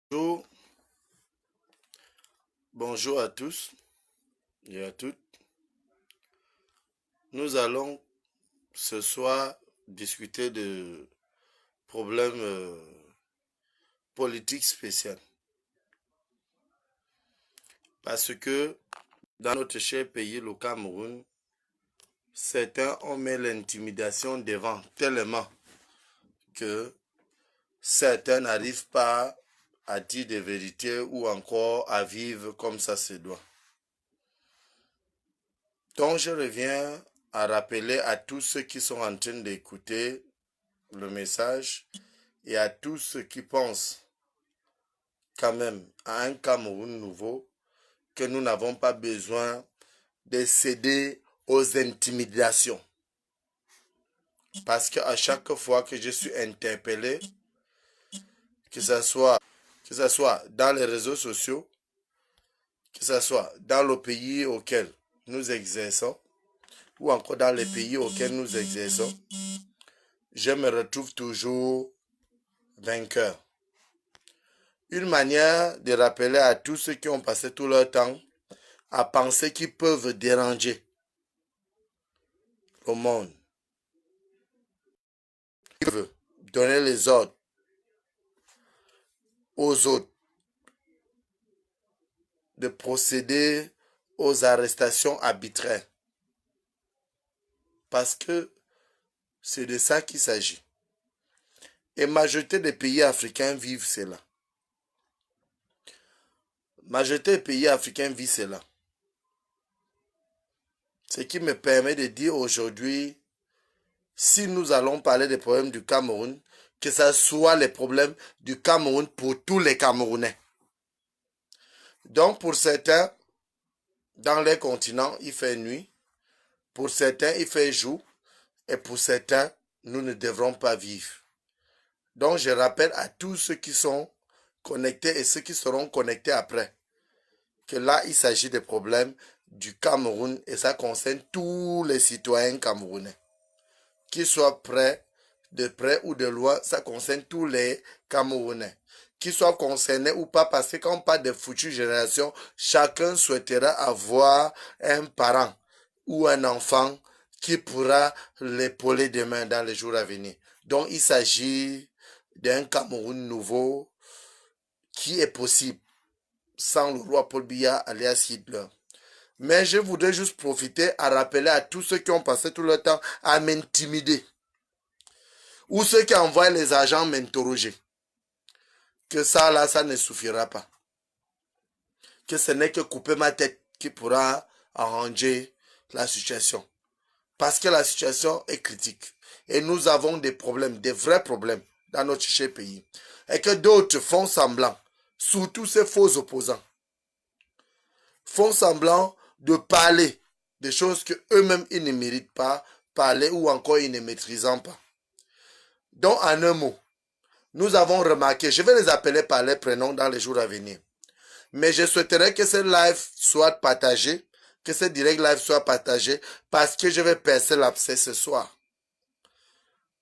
Bonjour, bonjour à tous et à toutes. Nous allons ce soir discuter de problèmes politiques spéciaux. Parce que dans notre cher pays, le Cameroun, certains ont mis l'intimidation devant tellement que certains n'arrivent pas à dire des vérités ou encore à vivre comme ça se doit. Donc je reviens à rappeler à tous ceux qui sont en train d'écouter le message et à tous ceux qui pensent quand même à un Cameroun nouveau que nous n'avons pas besoin de céder aux intimidations. Parce qu'à chaque fois que je suis interpellé, que ce soit dans les réseaux sociaux, que ce soit dans le pays auquel nous exerçons, ou encore dans les pays auxquels nous exerçons, je me retrouve toujours vainqueur. Une manière de rappeler à tous ceux qui ont passé tout leur temps à penser qu'ils peuvent déranger le monde. Ils peuvent donner les ordres aux autres de procéder aux arrestations arbitraires. Parce que c'est de ça qu'il s'agit. Et la majorité des pays africains vivent cela. La majorité des pays africains vivent cela. Ce qui me permet de dire aujourd'hui, si nous allons parler des problèmes du Cameroun, que ce soit les problèmes du Cameroun pour tous les Camerounais. Donc pour certains, dans les continents, il fait nuit. Pour certains, il fait jour. Et pour certains, nous ne devrons pas vivre. Donc je rappelle à tous ceux qui sont connectés et ceux qui seront connectés après, que là, il s'agit des problèmes du Cameroun et ça concerne tous les citoyens camerounais. Qu'ils soient de près ou de loin, ça concerne tous les Camerounais. Qu'ils soient concernés ou pas, parce que quand on parle de futures générations, chacun souhaitera avoir un parent ou un enfant qui pourra l'épauler demain dans les jours à venir. Donc il s'agit d'un Cameroun nouveau qui est possible sans le roi Paul Biya alias Hitler. Mais je voudrais juste profiter à rappeler à tous ceux qui ont passé tout leur temps à m'intimider ou ceux qui envoient les agents m'interroger que ça là, ça ne suffira pas. Que ce n'est que couper ma tête qui pourra arranger la situation. Parce que la situation est critique. Et nous avons des problèmes, des vrais problèmes dans notre cher pays. Et que d'autres font semblant, surtout ces faux opposants, font semblant de parler des choses que eux-mêmes ils ne méritent pas parler ou encore ils ne maîtrisent pas. Donc en un mot, nous avons remarqué, je vais les appeler par les prénoms dans les jours à venir. Mais je souhaiterais que ce live soit partagé, que ce direct live soit partagé, parce que je vais percer l'abcès ce soir.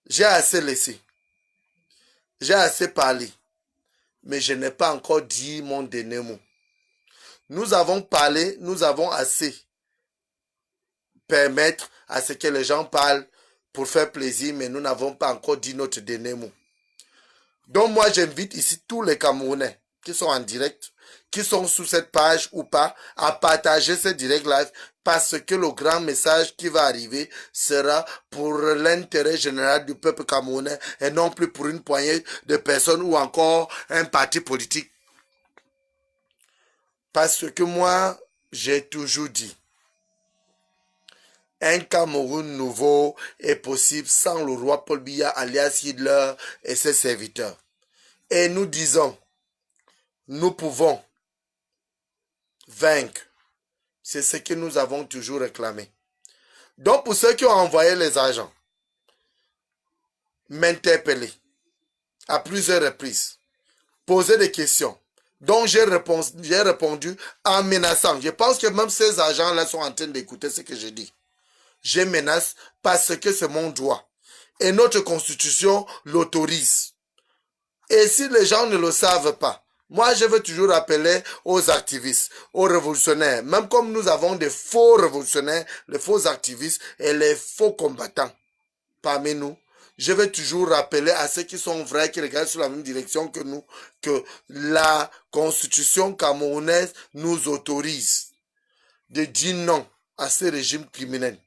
J'ai assez laissé. J'ai assez parlé. Mais je n'ai pas encore dit mon dernier mot. Nous avons parlé, nous avons assez permettre à ce que les gens parlent pour faire plaisir, mais nous n'avons pas encore dit notre dernier mot. Donc moi, j'invite ici tous les Camerounais qui sont en direct, qui sont sous cette page ou pas, à partager ce direct live parce que le grand message qui va arriver sera pour l'intérêt général du peuple camerounais et non plus pour une poignée de personnes ou encore un parti politique. Parce que moi, j'ai toujours dit, un Cameroun nouveau est possible sans le roi Paul Biya alias Hitler et ses serviteurs. Et nous disons, nous pouvons vaincre. C'est ce que nous avons toujours réclamé. Donc pour ceux qui ont envoyé les agents, m'interpeller à plusieurs reprises, poser des questions, dont j'ai répondu en menaçant. Je pense que même ces agents-là sont en train d'écouter ce que je dis. Je menace parce que c'est mon droit. Et notre constitution l'autorise. Et si les gens ne le savent pas, Moi, je veux toujours rappeler aux activistes, aux révolutionnaires, même comme nous avons des faux révolutionnaires, les faux activistes et les faux combattants parmi nous, je vais toujours rappeler à ceux qui sont vrais, qui regardent sur la même direction que nous, que la constitution camerounaise nous autorise de dire non à ce régime criminel,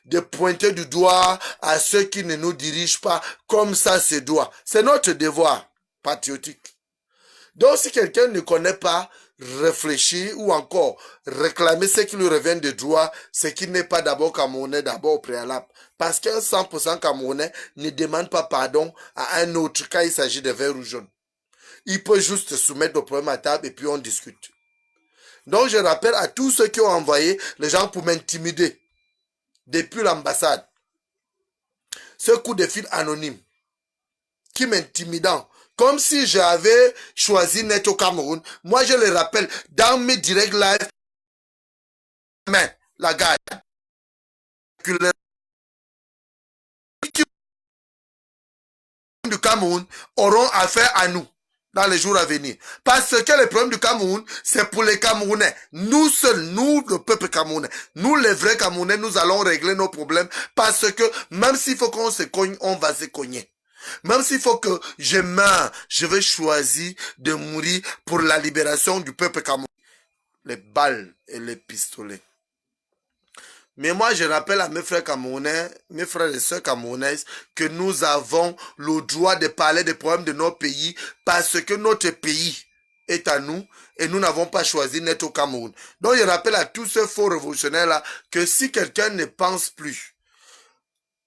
de pointer du doigt à ceux qui ne nous dirigent pas comme ça se doit. C'est notre devoir patriotique. Donc si quelqu'un ne connaît pas, réfléchir ou encore réclamer ce qui lui revient de droit, c'est qu'il n'est pas d'abord camerounais, d'abord au préalable. Parce qu'un 100% camerounais ne demande pas pardon à un autre quand il s'agit de vert ou jaune. Il peut juste se soumettre au problème à table et puis on discute. Donc je rappelle à tous ceux qui ont envoyé les gens pour m'intimider depuis l'ambassade. Ce coup de fil anonyme qui m'intimidant. Comme si j'avais choisi Net au Cameroun. Moi, je le rappelle, dans mes directs live, la garde du Cameroun auront affaire à nous dans les jours à venir. Parce que le problème du Cameroun, c'est pour les Camerounais. Nous seuls, nous, le peuple camerounais, nous les vrais Camerounais, nous allons régler nos problèmes parce que même s'il faut qu'on se cogne, on va se cogner. Même s'il faut que je meure, je vais choisir de mourir pour la libération du peuple camerounais. Les balles et les pistolets. Mais moi, je rappelle à mes frères camerounais, mes frères et sœurs camerounaises, que nous avons le droit de parler des problèmes de notre pays parce que notre pays est à nous et nous n'avons pas choisi d'être au Cameroun. Donc, je rappelle à tous ces faux révolutionnaires-là que si quelqu'un ne pense plus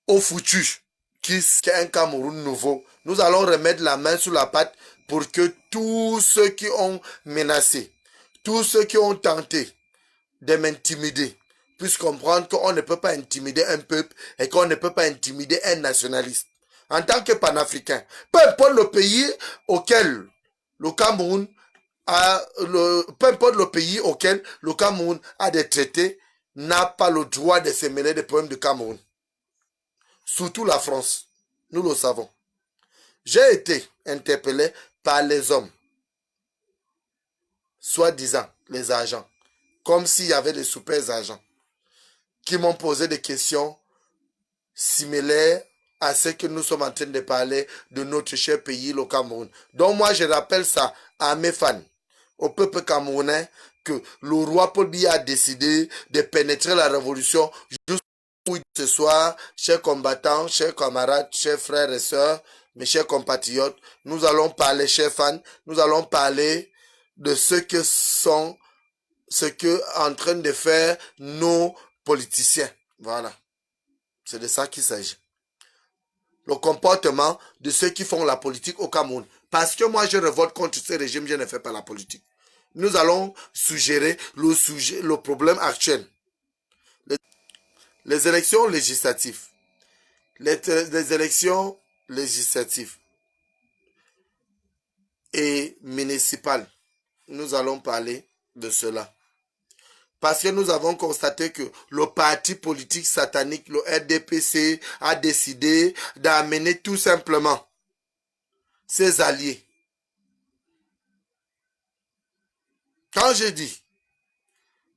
au foutu, qui est un Cameroun nouveau, nous allons remettre la main sur la patte pour que tous ceux qui ont menacé, tous ceux qui ont tenté de m'intimider, puissent comprendre qu'on ne peut pas intimider un peuple et qu'on ne peut pas intimider un nationaliste. En tant que panafricain, peu importe le pays auquel le Cameroun peu importe le pays auquel le Cameroun a des traités, n'a pas le droit de se mêler des problèmes du Cameroun. Surtout la France, nous le savons. J'ai été interpellé par les hommes, soi-disant les agents, comme s'il y avait des super agents, qui m'ont posé des questions similaires à ce que nous sommes en train de parler de notre cher pays, le Cameroun. Donc moi, je rappelle ça à mes fans, au peuple camerounais, que le roi Paul Biya a décidé de pénétrer la révolution jusqu'où ce soir, chers combattants, chers camarades, chers frères et sœurs, mes chers compatriotes, nous allons parler, chers fans, nous allons parler de ce que sont, ce que en train de faire nos politiciens. Voilà. C'est de ça qu'il s'agit. Le comportement de ceux qui font la politique au Cameroun. Parce que moi, je révolte contre ce régime, je ne fais pas la politique. Nous allons suggérer le problème actuel. Les élections législatives. Les élections législatives et municipales. Nous allons parler de cela. Parce que nous avons constaté que le parti politique satanique, le RDPC, a décidé d'amener tout simplement ses alliés. Quand je dis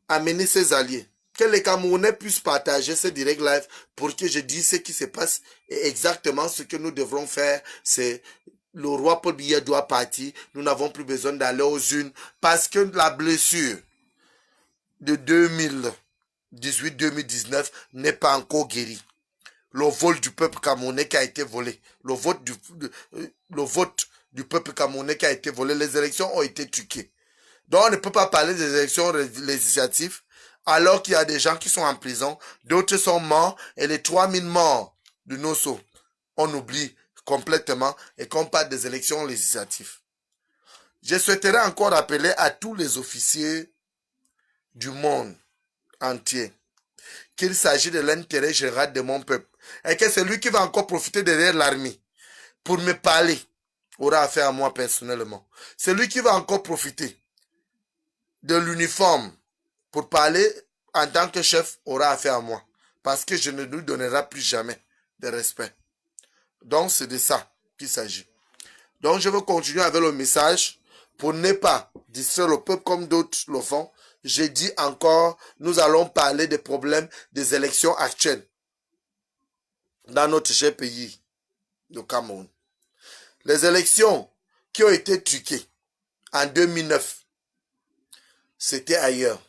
amener ses alliés, que les Camerounais puissent partager ce direct live pour que je dise ce qui se passe et exactement ce que nous devrons faire, c'est le roi Paul Biya doit partir. Nous n'avons plus besoin d'aller aux urnes parce que la blessure de 2018-2019 n'est pas encore guéri. Le vol du peuple camerounais qui a été volé, le vote du peuple camerounais qui a été volé, les élections ont été truquées. Donc on ne peut pas parler des élections législatives alors qu'il y a des gens qui sont en prison, d'autres sont morts et les 3000 morts de Nosso, on oublie complètement et qu'on parle des élections législatives. Je souhaiterais encore rappeler à tous les officiers du monde entier qu'il s'agit de l'intérêt général de mon peuple et que celui qui va encore profiter derrière l'armée pour me parler aura affaire à moi personnellement. Celui qui va encore profiter de l'uniforme pour parler en tant que chef aura affaire à moi parce que je ne lui donnerai plus jamais de respect. Donc c'est de ça qu'il s'agit. Donc je vais continuer avec le message pour ne pas distraire le peuple comme d'autres le font, j'ai dit encore, nous allons parler des problèmes des élections actuelles dans notre cher pays, le Cameroun. Les élections qui ont été truquées en 2009, c'était ailleurs.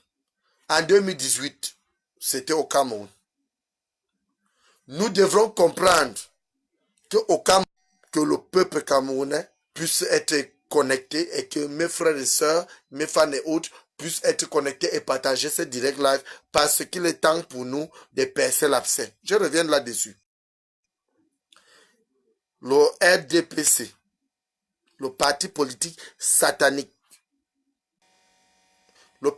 En 2018, c'était au Cameroun. Nous devrons comprendre qu'au Cameroun, que le peuple camerounais puisse être connecté et que mes frères et sœurs, mes fans et autres puissent être connectés et partager ce direct live parce qu'il est temps pour nous de percer l'abcès. Je reviens là-dessus. Le RDPC, le parti politique satanique, le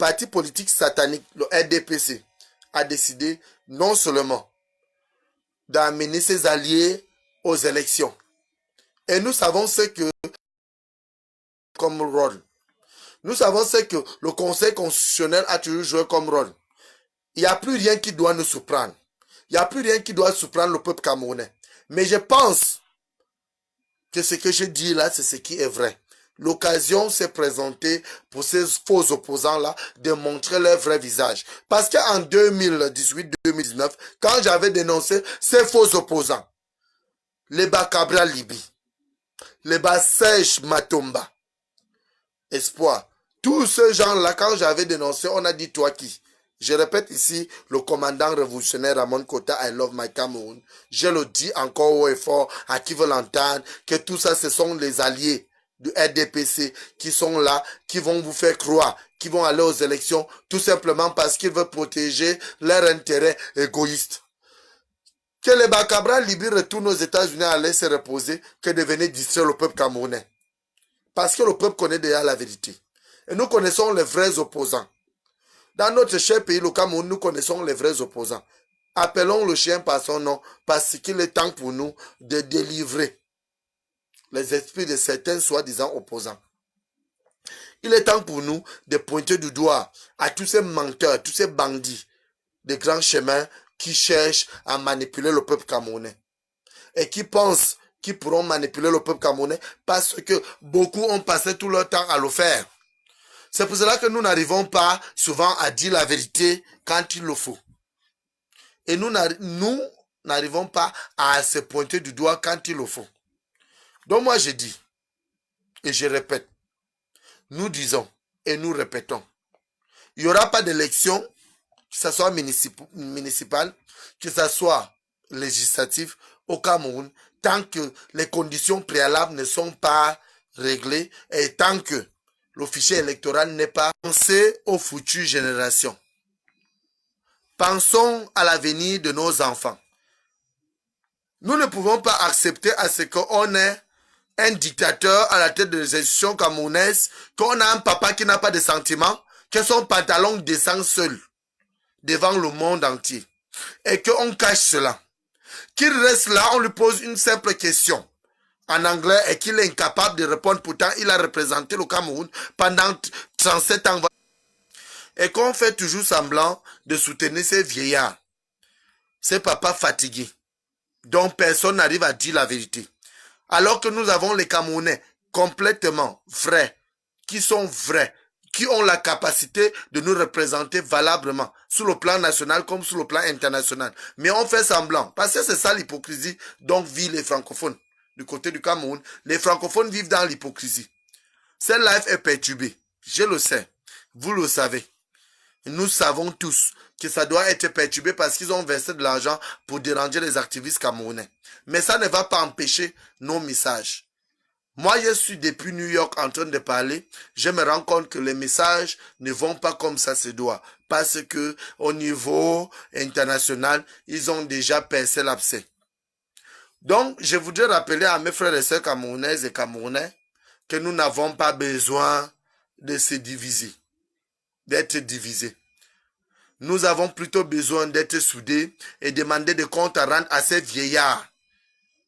RDPC, a décidé non seulement d'amener ses alliés aux élections. Et nous savons ce que comme rôle. Nous savons ce que le Conseil constitutionnel a toujours joué comme rôle. Il n'y a plus rien qui doit nous surprendre. Il n'y a plus rien qui doit surprendre le peuple camerounais. Mais je pense que ce que je dis là, c'est ce qui est vrai. L'occasion s'est présentée pour ces faux opposants-là de montrer leur vrai visage. Parce qu'en 2018-2019, quand j'avais dénoncé ces faux opposants, les Bakabra Libi, les Serge Matomba, Espoir, tous ces gens-là, quand j'avais dénoncé, on a dit toi qui? Je répète ici, le commandant révolutionnaire Ramon Kota, I love my Cameroun. Je le dis encore haut et fort à qui veut l'entendre, que tout ça, ce sont les alliés du RDPC qui sont là, qui vont vous faire croire, qui vont aller aux élections, tout simplement parce qu'ils veulent protéger leurs intérêts égoïstes. Que les Bakabra Libye retournent aux États-Unis à aller se reposer, que de venir distraire le peuple camerounais. Parce que le peuple connaît déjà la vérité. Et nous connaissons les vrais opposants. Dans notre cher pays, le Cameroun, nous connaissons les vrais opposants. Appelons le chien par son nom, parce qu'il est temps pour nous de délivrer les esprits de certains soi-disant opposants. Il est temps pour nous de pointer du doigt à tous ces menteurs, tous ces bandits de grands chemins qui cherchent à manipuler le peuple camerounais. Et qui pensent qui pourront manipuler le peuple camerounais parce que beaucoup ont passé tout leur temps à le faire. C'est pour cela que nous n'arrivons pas souvent à dire la vérité quand il le faut. Et nous n'arrivons pas à se pointer du doigt quand il le faut. Donc moi je dis, et je répète, nous disons et nous répétons, il n'y aura pas d'élection, que ce soit municipale, que ce soit législative au Cameroun, tant que les conditions préalables ne sont pas réglées et tant que le fichier électoral n'est pas pensé aux futures générations. Pensons à l'avenir de nos enfants. Nous ne pouvons pas accepter à ce qu'on ait un dictateur à la tête des institutions camerounaises, qu'on a un papa qui n'a pas de sentiments, que son pantalon descend seul devant le monde entier et qu'on cache cela. Qu'il reste là, on lui pose une simple question en anglais et qu'il est incapable de répondre. Pourtant, il a représenté le Cameroun pendant 37 ans. Et qu'on fait toujours semblant de soutenir ces vieillards, ces papas fatigués, dont personne n'arrive à dire la vérité. Alors que nous avons les Camerounais complètement vrais, qui sont vrais, qui ont la capacité de nous représenter valablement, sur le plan national comme sur le plan international. Mais on fait semblant, parce que c'est ça l'hypocrisie dont vivent les francophones. Du côté du Cameroun, les francophones vivent dans l'hypocrisie. Cette life est perturbée, je le sais, vous le savez. Nous savons tous que ça doit être perturbé parce qu'ils ont versé de l'argent pour déranger les activistes camerounais. Mais ça ne va pas empêcher nos messages. Moi, je suis depuis New York en train de parler. Je me rends compte que les messages ne vont pas comme ça se doit. Parce que au niveau international, ils ont déjà percé l'abcès. Donc, je voudrais rappeler à mes frères et sœurs camerounaises et camerounais que nous n'avons pas besoin de se diviser, d'être divisés. Nous avons plutôt besoin d'être soudés et demander des comptes à rendre à ces vieillards,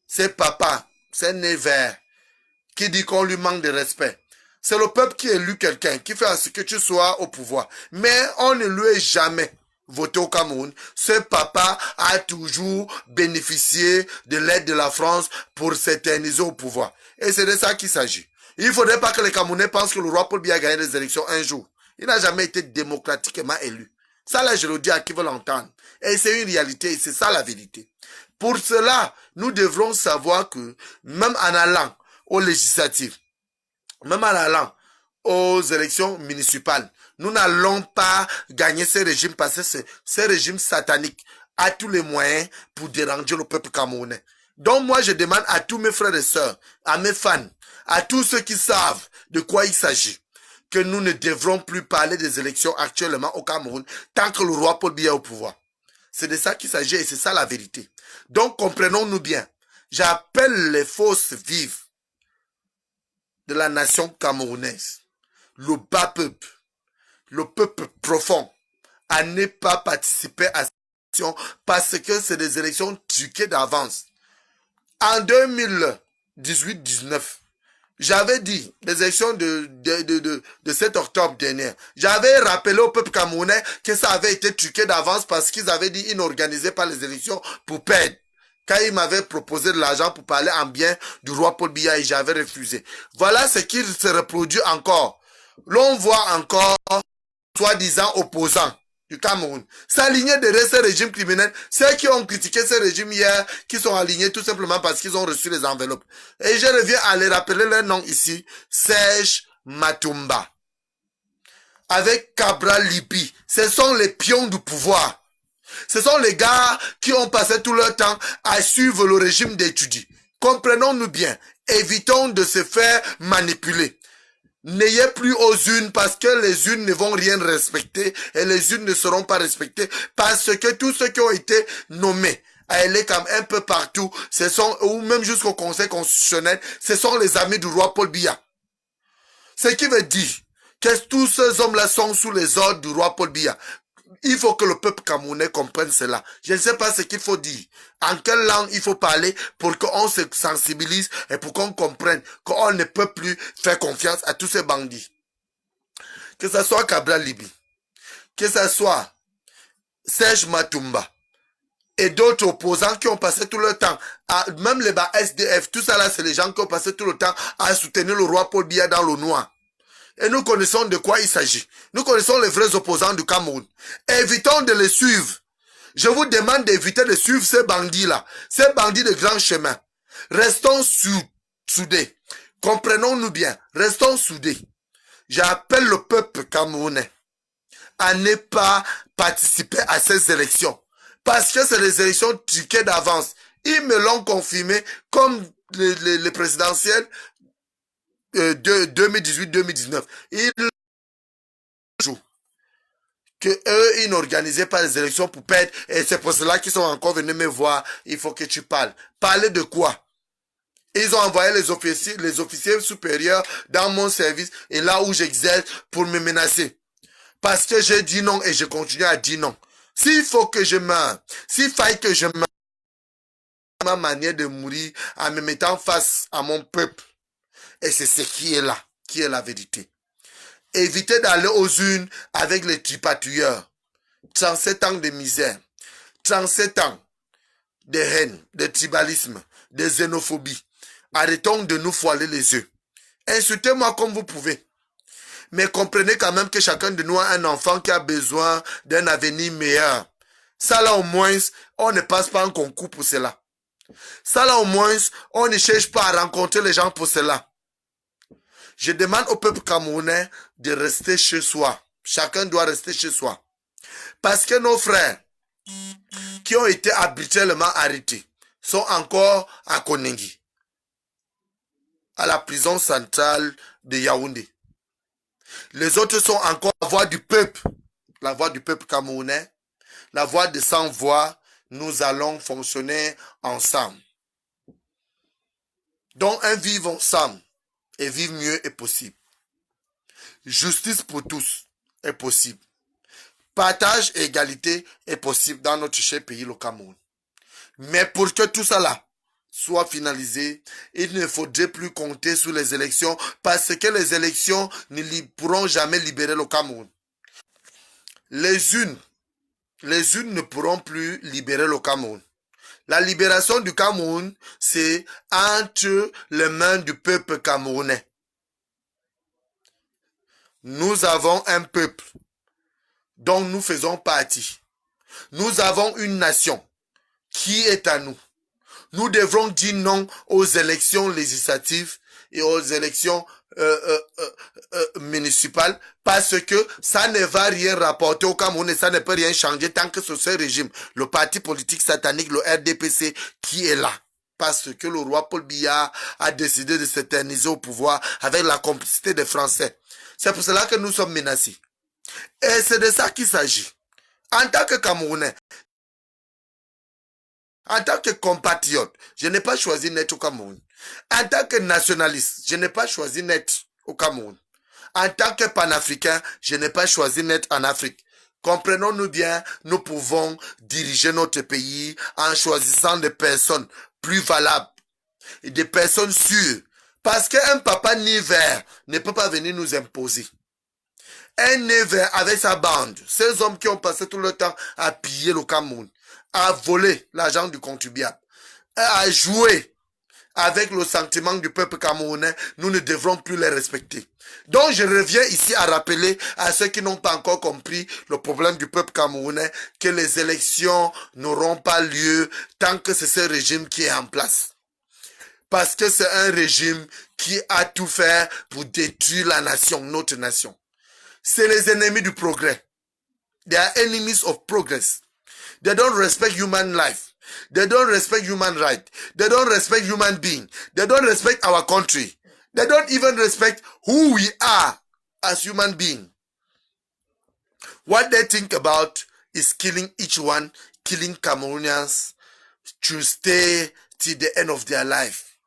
ces papas, ces nez verts, qui dit qu'on lui manque de respect. C'est le peuple qui élit quelqu'un, qui fait à ce que tu sois au pouvoir. Mais on ne lui est jamais voté au Cameroun. Ce papa a toujours bénéficié de l'aide de la France pour s'éterniser au pouvoir. Et c'est de ça qu'il s'agit. Il ne faudrait pas que les Camerounais pensent que le roi Paul Biya a gagné les élections un jour. Il n'a jamais été démocratiquement élu. Ça, là, je le dis à qui veut l'entendre. Et c'est une réalité, c'est ça la vérité. Pour cela, nous devrons savoir que même en allant aux législatives, même en allant aux élections municipales, nous n'allons pas gagner ces régimes parce que ces régimes sataniques a tous les moyens pour déranger le peuple camerounais. Donc moi, je demande à tous mes frères et sœurs, à mes fans, à tous ceux qui savent de quoi il s'agit, que nous ne devrons plus parler des élections actuellement au Cameroun tant que le roi Paul Biya est au pouvoir. C'est de ça qu'il s'agit et c'est ça la vérité. Donc comprenons-nous bien. J'appelle les forces vives de la nation camerounaise, le bas peuple, le peuple profond, à ne pas participer à ces élections parce que c'est des élections truquées d'avance. En 2018-19, j'avais dit, les élections de 7 octobre dernier, j'avais rappelé au peuple camerounais que ça avait été truqué d'avance parce qu'ils avaient dit qu'ils n'organisaient pas les élections pour perdre. Quand ils m'avaient proposé de l'argent pour parler en bien du roi Paul Biya et j'avais refusé. Voilà ce qui se reproduit encore. L'on voit encore, soi-disant opposants du Cameroun, s'aligner derrière ce régime criminel. Ceux qui ont critiqué ce régime hier, qui sont alignés tout simplement parce qu'ils ont reçu les enveloppes. Et je reviens à les rappeler leur nom ici. Serge Matumba. Avec Cabral Lipi. Ce sont les pions du pouvoir. Ce sont les gars qui ont passé tout leur temps à suivre le régime d'étudiants. Comprenons-nous bien. Évitons de se faire manipuler. N'ayez plus aux unes parce que les unes ne vont rien respecter et les unes ne seront pas respectées parce que tous ceux qui ont été nommés à aller comme un peu partout, ce sont, ou même jusqu'au Conseil constitutionnel, ce sont les amis du roi Paul Biya. Ce qui veut dire que tous ces hommes-là sont sous les ordres du roi Paul Biya. Il faut que le peuple camerounais comprenne cela. Je ne sais pas ce qu'il faut dire. En quelle langue il faut parler pour qu'on se sensibilise et pour qu'on comprenne qu'on ne peut plus faire confiance à tous ces bandits. Que ce soit Cabral Libi, que ce soit Serge Matumba et d'autres opposants qui ont passé tout le temps, même les SDF, tout ça là, c'est les gens qui ont passé tout le temps à soutenir le roi Paul Biya dans le noir. Et nous connaissons de quoi il s'agit. Nous connaissons les vrais opposants du Cameroun. Évitons de les suivre. Je vous demande d'éviter de suivre ces bandits-là. Ces bandits de grand chemin. Restons soudés. Comprenons-nous bien. Restons soudés. J'appelle le peuple camerounais à ne pas participer à ces élections. Parce que c'est des élections truquées d'avance. Ils me l'ont confirmé comme les présidentielles de 2018-2019. Ils jouent que eux, ils n'organisaient pas les élections pour perdre et c'est pour cela qu'ils sont encore venus me voir. Il faut que tu parles. Parler de quoi? Ils ont envoyé les officiers supérieurs dans mon service et là où j'exerce pour me menacer. Parce que j'ai dit non et je continue à dire non. S'il faut que je meure, s'il faille que je meure, ma manière de mourir en me mettant face à mon peuple. Et c'est ce qui est là, qui est la vérité. Évitez d'aller aux urnes avec les tripatouilleurs. 37 ans de misère, 37 ans de haine, de tribalisme, de xénophobie. Arrêtons de nous voiler les yeux. Insultez-moi comme vous pouvez. Mais comprenez quand même que chacun de nous a un enfant qui a besoin d'un avenir meilleur. Ça là au moins, on ne passe pas un concours pour cela. Ça là au moins, on ne cherche pas à rencontrer les gens pour cela. Je demande au peuple camerounais de rester chez soi. Chacun doit rester chez soi. Parce que nos frères qui ont été habituellement arrêtés sont encore à Konengi, à la prison centrale de Yaoundé. Les autres sont encore la voix du peuple camerounais, la voix de sans voix. Nous allons fonctionner ensemble. Donc un vivre ensemble et vivre mieux est possible. Justice pour tous est possible. Partage et égalité est possible dans notre cher pays, le Cameroun. Mais pour que tout cela soit finalisé, il ne faudrait plus compter sur les élections parce que les élections ne pourront jamais libérer le Cameroun. Les unes ne pourront plus libérer le Cameroun. La libération du Cameroun, c'est entre les mains du peuple camerounais. Nous avons un peuple dont nous faisons partie. Nous avons une nation qui est à nous. Nous devrons dire non aux élections législatives et aux élections municipales parce que ça ne va rien rapporter au Cameroun et ça ne peut rien changer tant que c'est ce régime, le parti politique satanique, le RDPC, qui est là. Parce que le roi Paul Biya a décidé de s'éterniser au pouvoir avec la complicité des Français. C'est pour cela que nous sommes menacés. Et c'est de ça qu'il s'agit. En tant que Camerounais, en tant que compatriote, je n'ai pas choisi d'être au Cameroun. En tant que nationaliste, je n'ai pas choisi d'être au Cameroun. En tant que panafricain, je n'ai pas choisi d'être en Afrique. Comprenons-nous bien, nous pouvons diriger notre pays en choisissant des personnes plus valables et des personnes sûres. Parce qu'un papa né vert ne peut pas venir nous imposer. Un né vert avec sa bande, ces hommes qui ont passé tout le temps à piller le Cameroun, à voler l'argent du contribuable, à jouer avec le sentiment du peuple camerounais, nous ne devrons plus les respecter. Donc je reviens ici à rappeler à ceux qui n'ont pas encore compris le problème du peuple camerounais que les élections n'auront pas lieu tant que c'est ce régime qui est en place. Parce que c'est un régime qui a tout fait pour détruire la nation, notre nation. C'est les ennemis du progrès. They are enemies of progress. They don't respect human life. They don't respect human rights. They don't respect human beings. They don't respect our country. They don't even respect who we are as human beings. What they think about is killing each one, killing Cameroonians to stay till the end of their life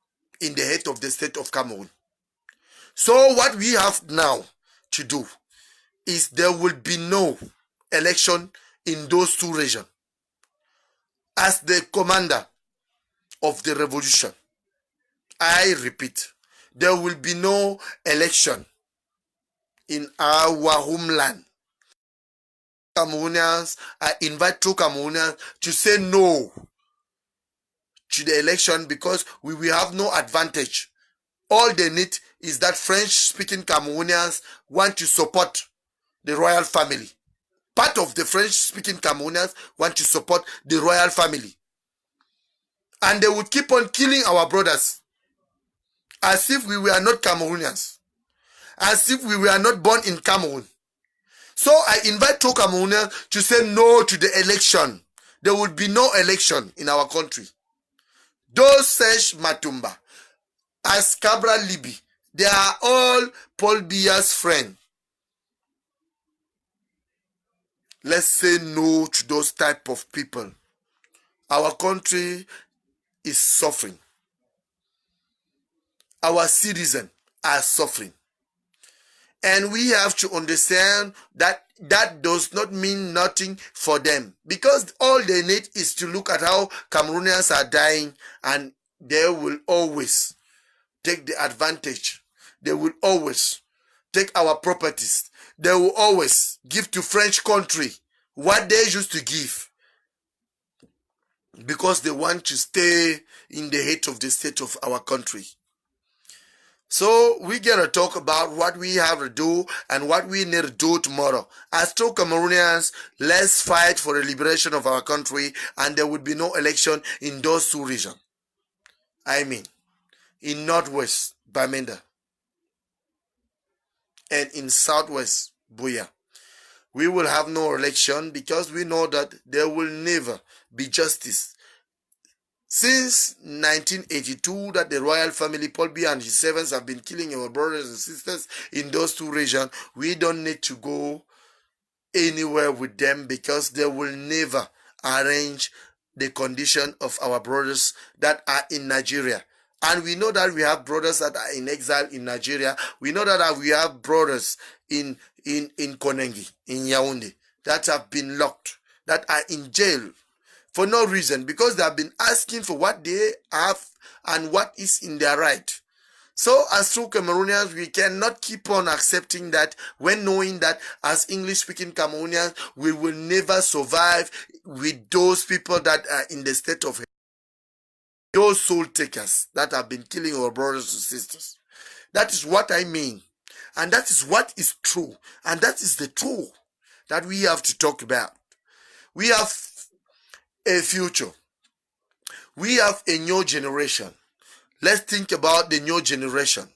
in the head of the state of Cameroon. So what we have now to do is there will be no election in those two regions. As the commander of the revolution, I repeat, there will be no election in our homeland. Cameroonians, I invite two Cameroonians to say no to the election because we will have no advantage. All they need is that French-speaking Cameroonians want to support the royal family. Part of the French-speaking Cameroonians want to support the royal family. And they would keep on killing our brothers as if we were not Cameroonians, as if we were not born in Cameroon. So I invite two Cameroonians to say no to the election. There will be no election in our country. Those Serge Matumba, as Cabra Libi, they are all Paul Biya's friends. Let's say no to those type of people. Our country is suffering. Our citizens are suffering. And we have to understand that that does not mean nothing for them. Because all they need is to look at how Cameroonians are dying and they will always take the advantage. They will always take our properties. They will always give to French country what they used to give because they want to stay in the head of the state of our country. So we're going to talk about what we have to do and what we need to do tomorrow. As two Cameroonians, let's fight for the liberation of our country and there will be no election in those two regions. I mean, in Northwest, Bamenda, and in Southwest, Buea. We will have no election because we know that there will never be justice. Since 1982 that the royal family, Paul Biya and his servants have been killing our brothers and sisters in those two regions, we don't need to go anywhere with them because they will never arrange the condition of our brothers that are in Nigeria. And we know that we have brothers that are in exile in Nigeria. We know that we have brothers in Konengi, in Yaoundé, that have been locked, that are in jail for no reason, because they have been asking for what they have and what is in their right. So as true Cameroonians, we cannot keep on accepting that when knowing that as English-speaking Cameroonians, we will never survive with those people that are in the state of those soul takers that have been killing our brothers and sisters. That is what I mean. And that is what is true. And that is the truth that we have to talk about. We have a future. We have a new generation. Let's think about the new generation.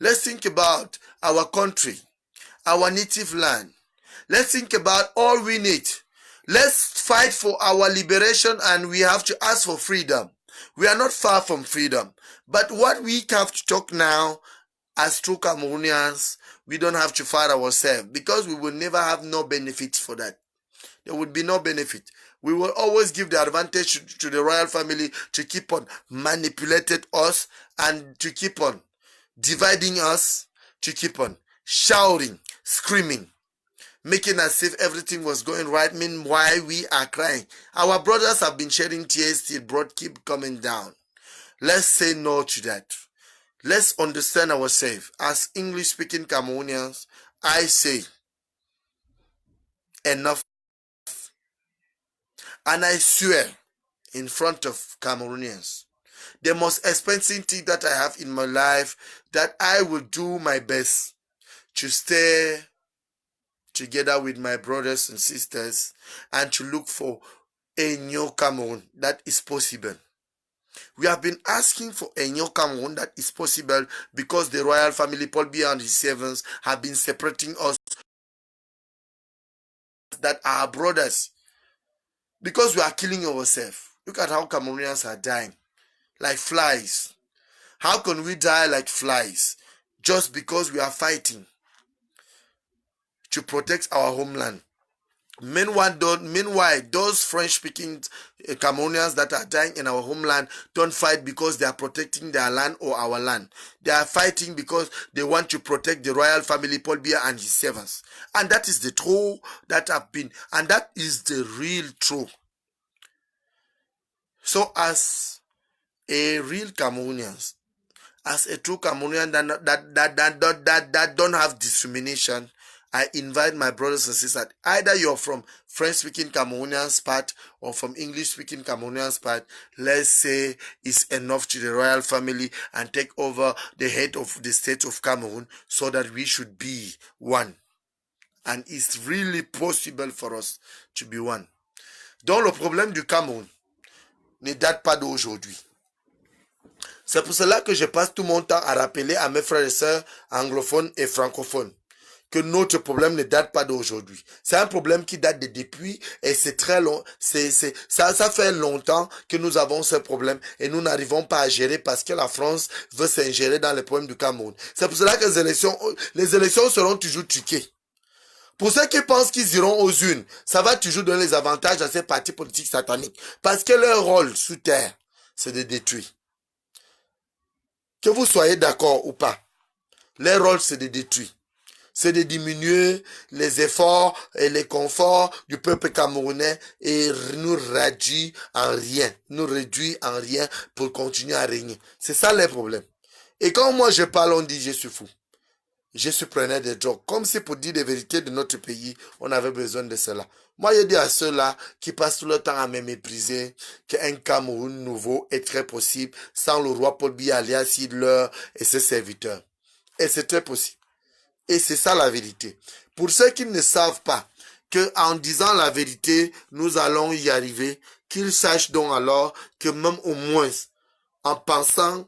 Let's think about our country, our native land. Let's think about all we need. Let's fight for our liberation, and we have to ask for freedom. We are not far from freedom. But what we have to talk now, as true Cameroonians, we don't have to fight ourselves, because we will never have no benefits for that. There would be no benefit. We will always give the advantage to the royal family to keep on manipulating us and to keep on dividing us, to keep on shouting, screaming, making as if everything was going right. Meanwhile, we are crying. Our brothers have been shedding tears till blood keep coming down. Let's say no to that. Let's understand ourselves. As English-speaking Cameroonians, I say enough. And I swear in front of Cameroonians, the most expensive thing that I have in my life, that I will do my best to stay together with my brothers and sisters and to look for a new Cameroon that is possible. We have been asking for a new Cameroon that is possible because the royal family, Paul Biya and his servants, have been separating us, that are brothers, because we are killing ourselves. Look at how Cameroonians are dying like flies. How can we die like flies just because we are fighting to protect our homeland? Meanwhile, those French-speaking Cameroonians that are dying in our homeland don't fight because they are protecting their land or our land. They are fighting because they want to protect the royal family, Paul Biya and his servants. And that is the truth that have been, and that is the real truth. So as a real Cameroonian, as a true Cameroonian that don't have discrimination, I invite my brothers and sisters, either you're from French-speaking Cameroonians part or from English-speaking Cameroonians part, let's say it's enough to the royal family and take over the head of the state of Cameroon so that we should be one. And it's really possible for us to be one. Donc le problème du Cameroun ne date pas d'aujourd'hui. C'est pour cela que je passe tout mon temps à rappeler à mes frères et sœurs anglophones et francophones que notre problème ne date pas d'aujourd'hui. C'est un problème qui date de depuis, et c'est très long. Ça fait longtemps que nous avons ce problème et nous n'arrivons pas à gérer parce que la France veut s'ingérer dans les problèmes du Cameroun. C'est pour cela que les élections seront toujours truquées. Pour ceux qui pensent qu'ils iront aux urnes, ça va toujours donner les avantages à ces partis politiques sataniques. Parce que leur rôle sous terre, c'est de détruire. Que vous soyez d'accord ou pas, leur rôle, c'est de détruire. C'est de diminuer les efforts et les conforts du peuple camerounais et nous réduire en rien pour continuer à régner. C'est ça le problème. Et quand moi je parle, on dit je suis fou. Je suis preneur de drogue. Comme si pour dire les vérités de notre pays, on avait besoin de cela. Moi, je dis à ceux-là qui passent tout le temps à me mépriser qu'un Cameroun nouveau est très possible sans le roi Paul Biya alias Hitler et ses serviteurs. Et c'est très possible. Et c'est ça la vérité. Pour ceux qui ne savent pas qu'en disant la vérité, nous allons y arriver, qu'ils sachent donc alors que même au moins, en pensant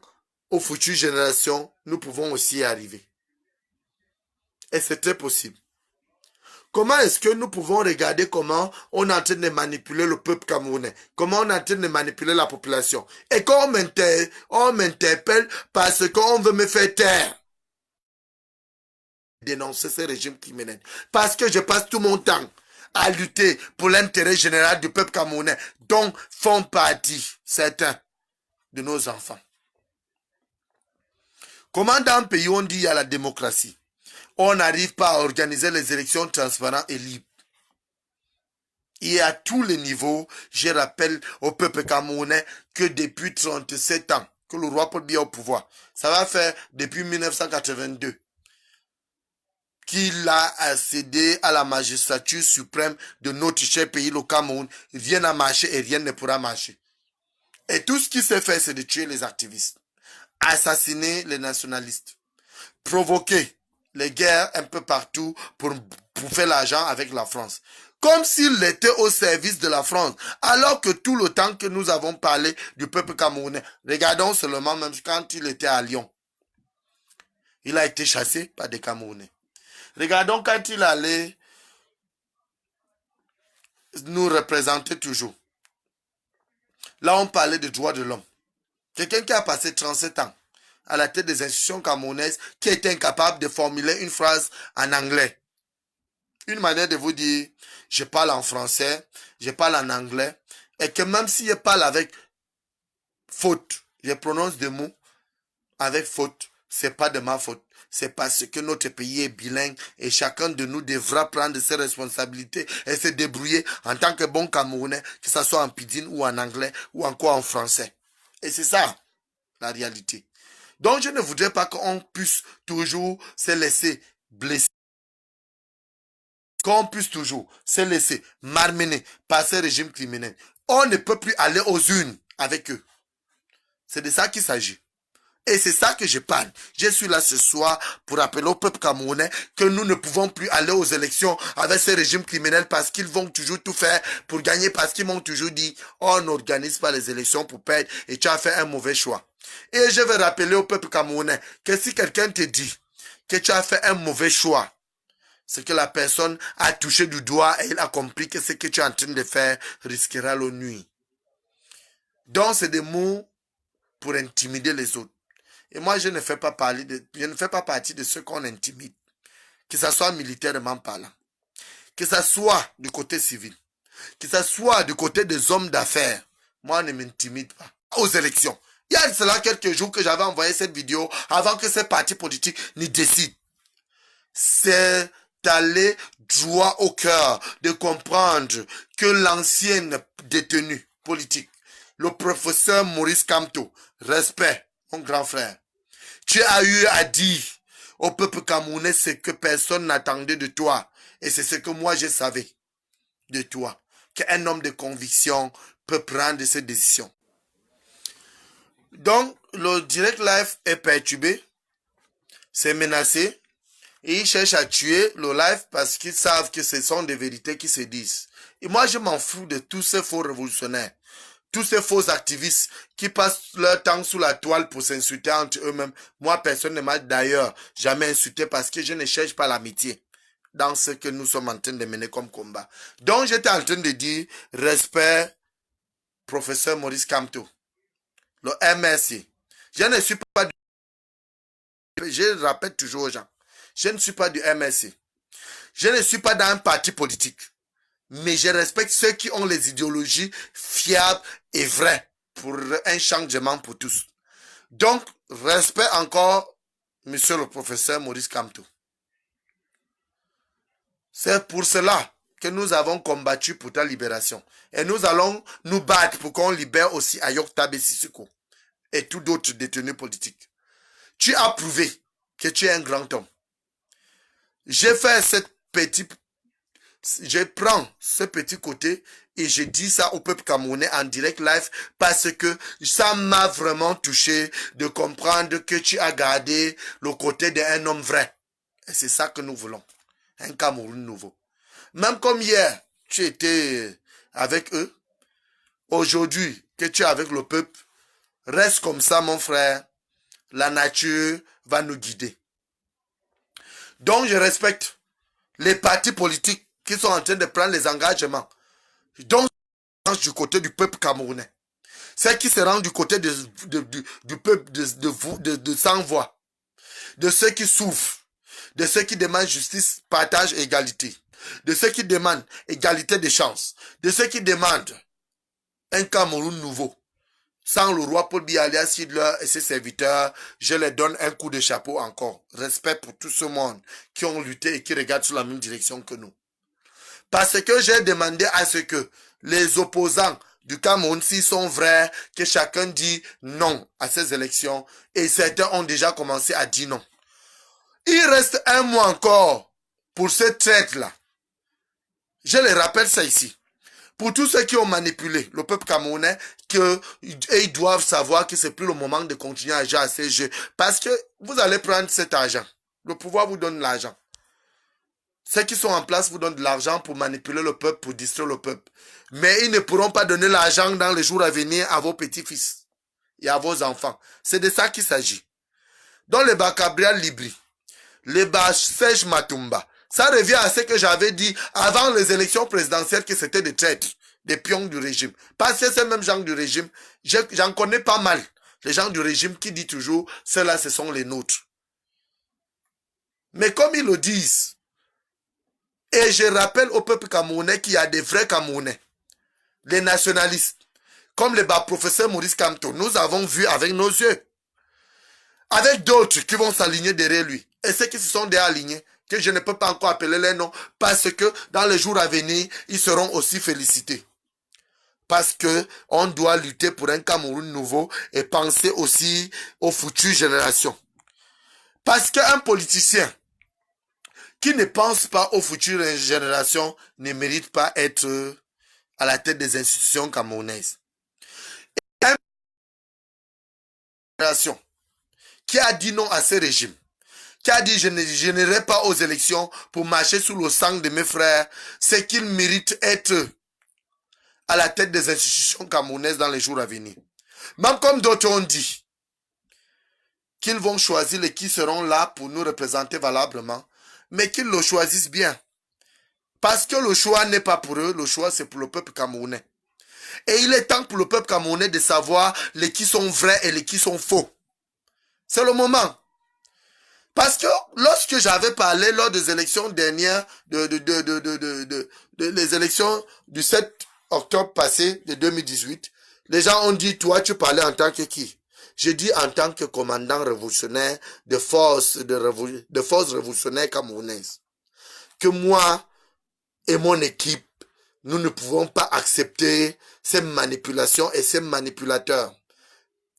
aux futures générations, nous pouvons aussi y arriver. Et c'est très possible. Comment est-ce que nous pouvons regarder comment on est en train de manipuler le peuple camerounais? Comment on est en train de manipuler la population? Et quand on m'interpelle parce qu'on veut me faire taire. Dénoncer ce régime criminel. Parce que je passe tout mon temps à lutter pour l'intérêt général du peuple camerounais, dont font partie certains de nos enfants. Comment dans un pays où on dit il y a la démocratie, on n'arrive pas à organiser les élections transparentes et libres? Et à tous les niveaux, je rappelle au peuple camerounais que depuis 37 ans que le roi Paul Biya est au pouvoir, ça va faire depuis 1982, qu'il a accédé à la magistrature suprême de notre cher pays, le Cameroun. Rien n'a marché et rien ne pourra marcher. Et tout ce qui s'est fait, c'est de tuer les activistes, assassiner les nationalistes, provoquer les guerres un peu partout pour faire l'argent avec la France. Comme s'il était au service de la France. Alors que tout le temps que nous avons parlé du peuple camerounais, regardons seulement même quand il était à Lyon. Il a été chassé par des Camerounais. Regardons quand il allait nous représenter toujours. Là, on parlait des droits de l'homme. Quelqu'un qui a passé 37 ans à la tête des institutions camerounaises, qui est incapable de formuler une phrase en anglais. Une manière de vous dire, je parle en français, je parle en anglais, et que même si je parle avec faute, je prononce des mots avec faute, c'est pas de ma faute. C'est parce que notre pays est bilingue et chacun de nous devra prendre ses responsabilités et se débrouiller en tant que bon Camerounais, que ce soit en pidgin ou en anglais ou encore en français. Et c'est ça, la réalité. Donc je ne voudrais pas qu'on puisse toujours se laisser blesser. Qu'on puisse toujours se laisser malmener par ces régimes criminels. On ne peut plus aller aux urnes avec eux. C'est de ça qu'il s'agit. Et c'est ça que je parle. Je suis là ce soir pour rappeler au peuple camerounais que nous ne pouvons plus aller aux élections avec ces régimes criminels parce qu'ils vont toujours tout faire pour gagner, parce qu'ils m'ont toujours dit on n'organise pas les élections pour perdre et tu as fait un mauvais choix. Et je vais rappeler au peuple camerounais que si quelqu'un te dit que tu as fait un mauvais choix, c'est que la personne a touché du doigt et il a compris que ce que tu es en train de faire risquera la nuit. Donc c'est des mots pour intimider les autres. Et moi, je ne fais pas partie de ceux qu'on intimide. Que ce soit militairement parlant. Que ce soit du côté civil. Que ce soit du côté des hommes d'affaires. Moi, on ne m'intimide pas. Aux élections. Il y a cela quelques jours que j'avais envoyé cette vidéo avant que ces partis politiques n'y décident. C'est d'aller droit au cœur, de comprendre que l'ancien détenu politique, le professeur Maurice Kamto, respect, mon grand frère, tu as eu à dire au peuple camerounais ce que personne n'attendait de toi. Et c'est ce que moi je savais de toi. Qu'un homme de conviction peut prendre ses décisions. Donc, le direct live est perturbé. C'est menacé. Et ils cherchent à tuer le live parce qu'ils savent que ce sont des vérités qui se disent. Et moi, je m'en fous de tous ces faux révolutionnaires. Tous ces faux activistes qui passent leur temps sous la toile pour s'insulter entre eux-mêmes. Moi, personne ne m'a d'ailleurs jamais insulté parce que je ne cherche pas l'amitié dans ce que nous sommes en train de mener comme combat. Donc, j'étais en train de dire respect, professeur Maurice Kamto, le MRC. Je ne suis pas du... Je répète toujours aux gens, je ne suis pas du MRC. Je ne suis pas dans un parti politique. Mais je respecte ceux qui ont les idéologies fiables et vraies pour un changement pour tous. Donc, respect encore, monsieur le professeur Maurice Kamto. C'est pour cela que nous avons combattu pour ta libération. Et nous allons nous battre pour qu'on libère aussi Ayok Tabe Sissoko et tous d'autres détenus politiques. Tu as prouvé que tu es un grand homme. J'ai fait cette petite... Je prends ce petit côté et je dis ça au peuple camerounais en direct live parce que ça m'a vraiment touché de comprendre que tu as gardé le côté d'un homme vrai. Et c'est ça que nous voulons. Un Cameroun nouveau. Même comme hier, tu étais avec eux. Aujourd'hui, que tu es avec le peuple, reste comme ça, mon frère. La nature va nous guider. Donc, je respecte les partis politiques qui sont en train de prendre les engagements. Donc, du côté du peuple camerounais. Ceux qui se rendent du côté du peuple de sans voix. De ceux qui souffrent. De ceux qui demandent justice, partage et égalité. De ceux qui demandent égalité des chances. De ceux qui demandent un Cameroun nouveau. Sans le roi Paul Biya alias Hitler et ses serviteurs, je les donne un coup de chapeau encore. Respect pour tout ce monde qui ont lutté et qui regardent sur la même direction que nous. Parce que j'ai demandé à ce que les opposants du Cameroun, s'ils sont vrais, que chacun dit non à ces élections. Et certains ont déjà commencé à dire non. Il reste un mois encore pour cette traite-là. Je les rappelle ça ici. Pour tous ceux qui ont manipulé le peuple camerounais, ils doivent savoir que c'est plus le moment de continuer à jouer à ces jeux. Parce que vous allez prendre cet argent. Le pouvoir vous donne l'argent. Ceux qui sont en place vous donnent de l'argent pour manipuler le peuple, pour distraire le peuple. Mais ils ne pourront pas donner l'argent dans les jours à venir à vos petits-fils et à vos enfants. C'est de ça qu'il s'agit. Dans les Bakabria Libri, les Serge Matumba, ça revient à ce que j'avais dit avant les élections présidentielles que c'était des traîtres, des pions du régime. Parce que ces mêmes gens du régime, j'en connais pas mal. Les gens du régime qui disent toujours, ceux-là, ce sont les nôtres. Mais comme ils le disent, et je rappelle au peuple camerounais qu'il y a des vrais Camerounais, les nationalistes, comme le professeur Maurice Kamto, nous avons vu avec nos yeux, avec d'autres qui vont s'aligner derrière lui. Et ceux qui se sont déjà alignés, que je ne peux pas encore appeler les noms, parce que dans les jours à venir, ils seront aussi félicités. Parce que on doit lutter pour un Cameroun nouveau et penser aussi aux futures générations. Parce qu'un politicien qui ne pense pas aux futures générations ne mérite pas être à la tête des institutions camerounaises. Et une génération qui a dit non à ce régime, qui a dit je n'irai pas aux élections pour marcher sous le sang de mes frères, c'est qu'il mérite être à la tête des institutions camerounaises dans les jours à venir. Même comme d'autres ont dit qu'ils vont choisir les qui seront là pour nous représenter valablement, mais qu'ils le choisissent bien. Parce que le choix n'est pas pour eux, le choix c'est pour le peuple camerounais. Et il est temps pour le peuple camerounais de savoir les qui sont vrais et les qui sont faux. C'est le moment. Parce que lorsque j'avais parlé lors des élections dernières, les élections du 7 octobre passé de 2018, les gens ont dit, toi tu parlais en tant que qui? J'ai dit en tant que commandant révolutionnaire de forces révolutionnaires camerounaises. Que moi et mon équipe, nous ne pouvons pas accepter ces manipulations et ces manipulateurs.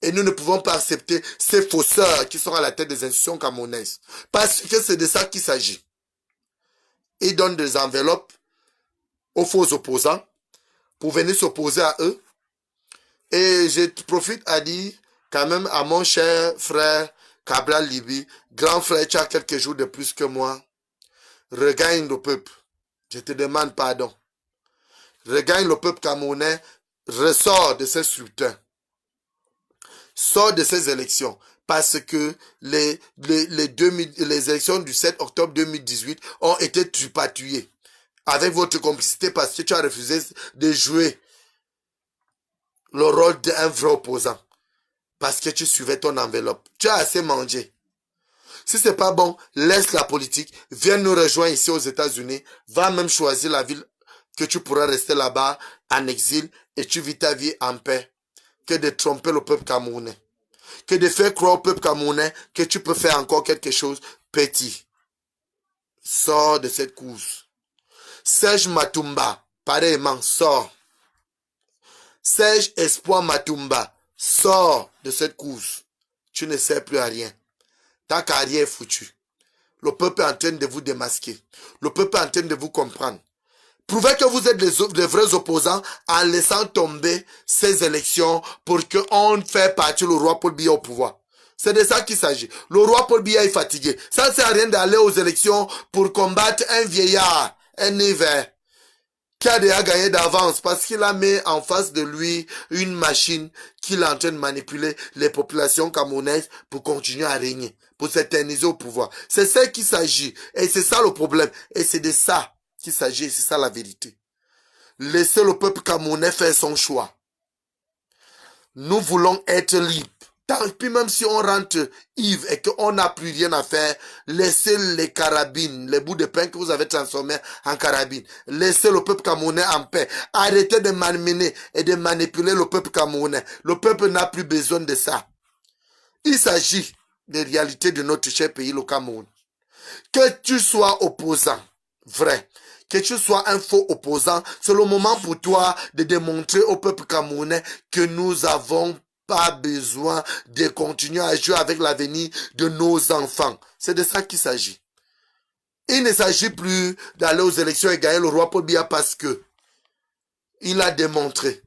Et nous ne pouvons pas accepter ces fausseurs qui sont à la tête des institutions camerounaises. Parce que c'est de ça qu'il s'agit. Ils donnent des enveloppes aux faux opposants pour venir s'opposer à eux. Et je profite à dire quand même à mon cher frère Cabral Libi, grand frère, tu as quelques jours de plus que moi. Regagne le peuple. Je te demande pardon. Regagne le peuple camerounais. Ressort de ces scrutins. Sort de ces élections. Parce que les élections du 7 octobre 2018 ont été tripatouillées. Avec votre complicité parce que tu as refusé de jouer le rôle d'un vrai opposant. Parce que tu suivais ton enveloppe. Tu as assez mangé. Si c'est pas bon, laisse la politique. Viens nous rejoindre ici aux États-Unis. Va même choisir la ville que tu pourras rester là-bas en exil et tu vis ta vie en paix. Que de tromper le peuple camerounais. Que de faire croire au peuple camerounais que tu peux faire encore quelque chose petit. Sors de cette course. Serge Matumba, pareillement, sors. Serge Espoir Matumba, sors de cette course. Tu ne sers plus à rien. Ta carrière est foutue. Le peuple est en train de vous démasquer. Le peuple est en train de vous comprendre. Prouvez que vous êtes les vrais opposants en laissant tomber ces élections pour qu'on fasse partir le roi Paul Biya au pouvoir. C'est de ça qu'il s'agit. Le roi Paul Biya est fatigué. Ça ne sert à rien d'aller aux élections pour combattre un vieillard, un hiver, qui a déjà gagné d'avance parce qu'il a mis en face de lui une machine qu'il est en train de manipuler les populations camerounaises pour continuer à régner, pour s'éterniser au pouvoir. C'est ça qu'il s'agit. Et c'est ça le problème. Et c'est de ça qu'il s'agit. C'est ça la vérité. Laissez le peuple camerounais faire son choix. Nous voulons être libres. Tant pis même si on rentre ivre et qu'on n'a plus rien à faire, laissez les carabines, les bouts de pain que vous avez transformés en carabines. Laissez le peuple camerounais en paix. Arrêtez de malmener et de manipuler le peuple camerounais. Le peuple n'a plus besoin de ça. Il s'agit des réalités de notre cher pays, le Cameroun. Que tu sois opposant, vrai, que tu sois un faux opposant, c'est le moment pour toi de démontrer au peuple camerounais que nous avons pas besoin de continuer à jouer avec l'avenir de nos enfants. C'est de ça qu'il s'agit. Il ne s'agit plus d'aller aux élections et gagner le roi Paul Biya parce que il a démontré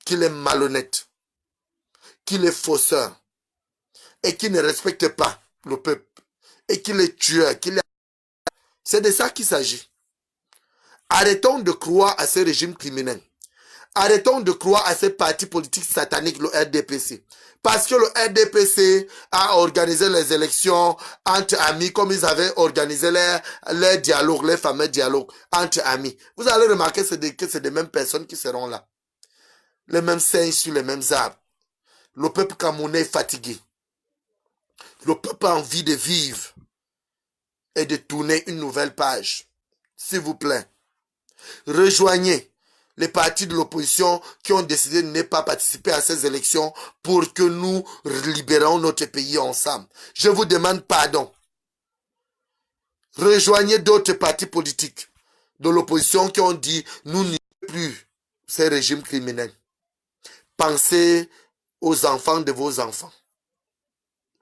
qu'il est malhonnête, qu'il est fausseur et qu'il ne respecte pas le peuple et qu'il est tueur, qu'il est... C'est de ça qu'il s'agit. Arrêtons de croire à ce régime criminel. Arrêtons de croire à ces partis politiques sataniques, le RDPC. Parce que le RDPC a organisé les élections entre amis, comme ils avaient organisé les dialogues, les fameux dialogues entre amis. Vous allez remarquer que c'est des mêmes personnes qui seront là. Les mêmes singes sur les mêmes arbres. Le peuple camerounais est fatigué. Le peuple a envie de vivre et de tourner une nouvelle page. S'il vous plaît, rejoignez les partis de l'opposition qui ont décidé de ne pas participer à ces élections pour que nous libérons notre pays ensemble. Je vous demande pardon. Rejoignez d'autres partis politiques de l'opposition qui ont dit nous n'y plus ces régimes criminels. Pensez aux enfants de vos enfants.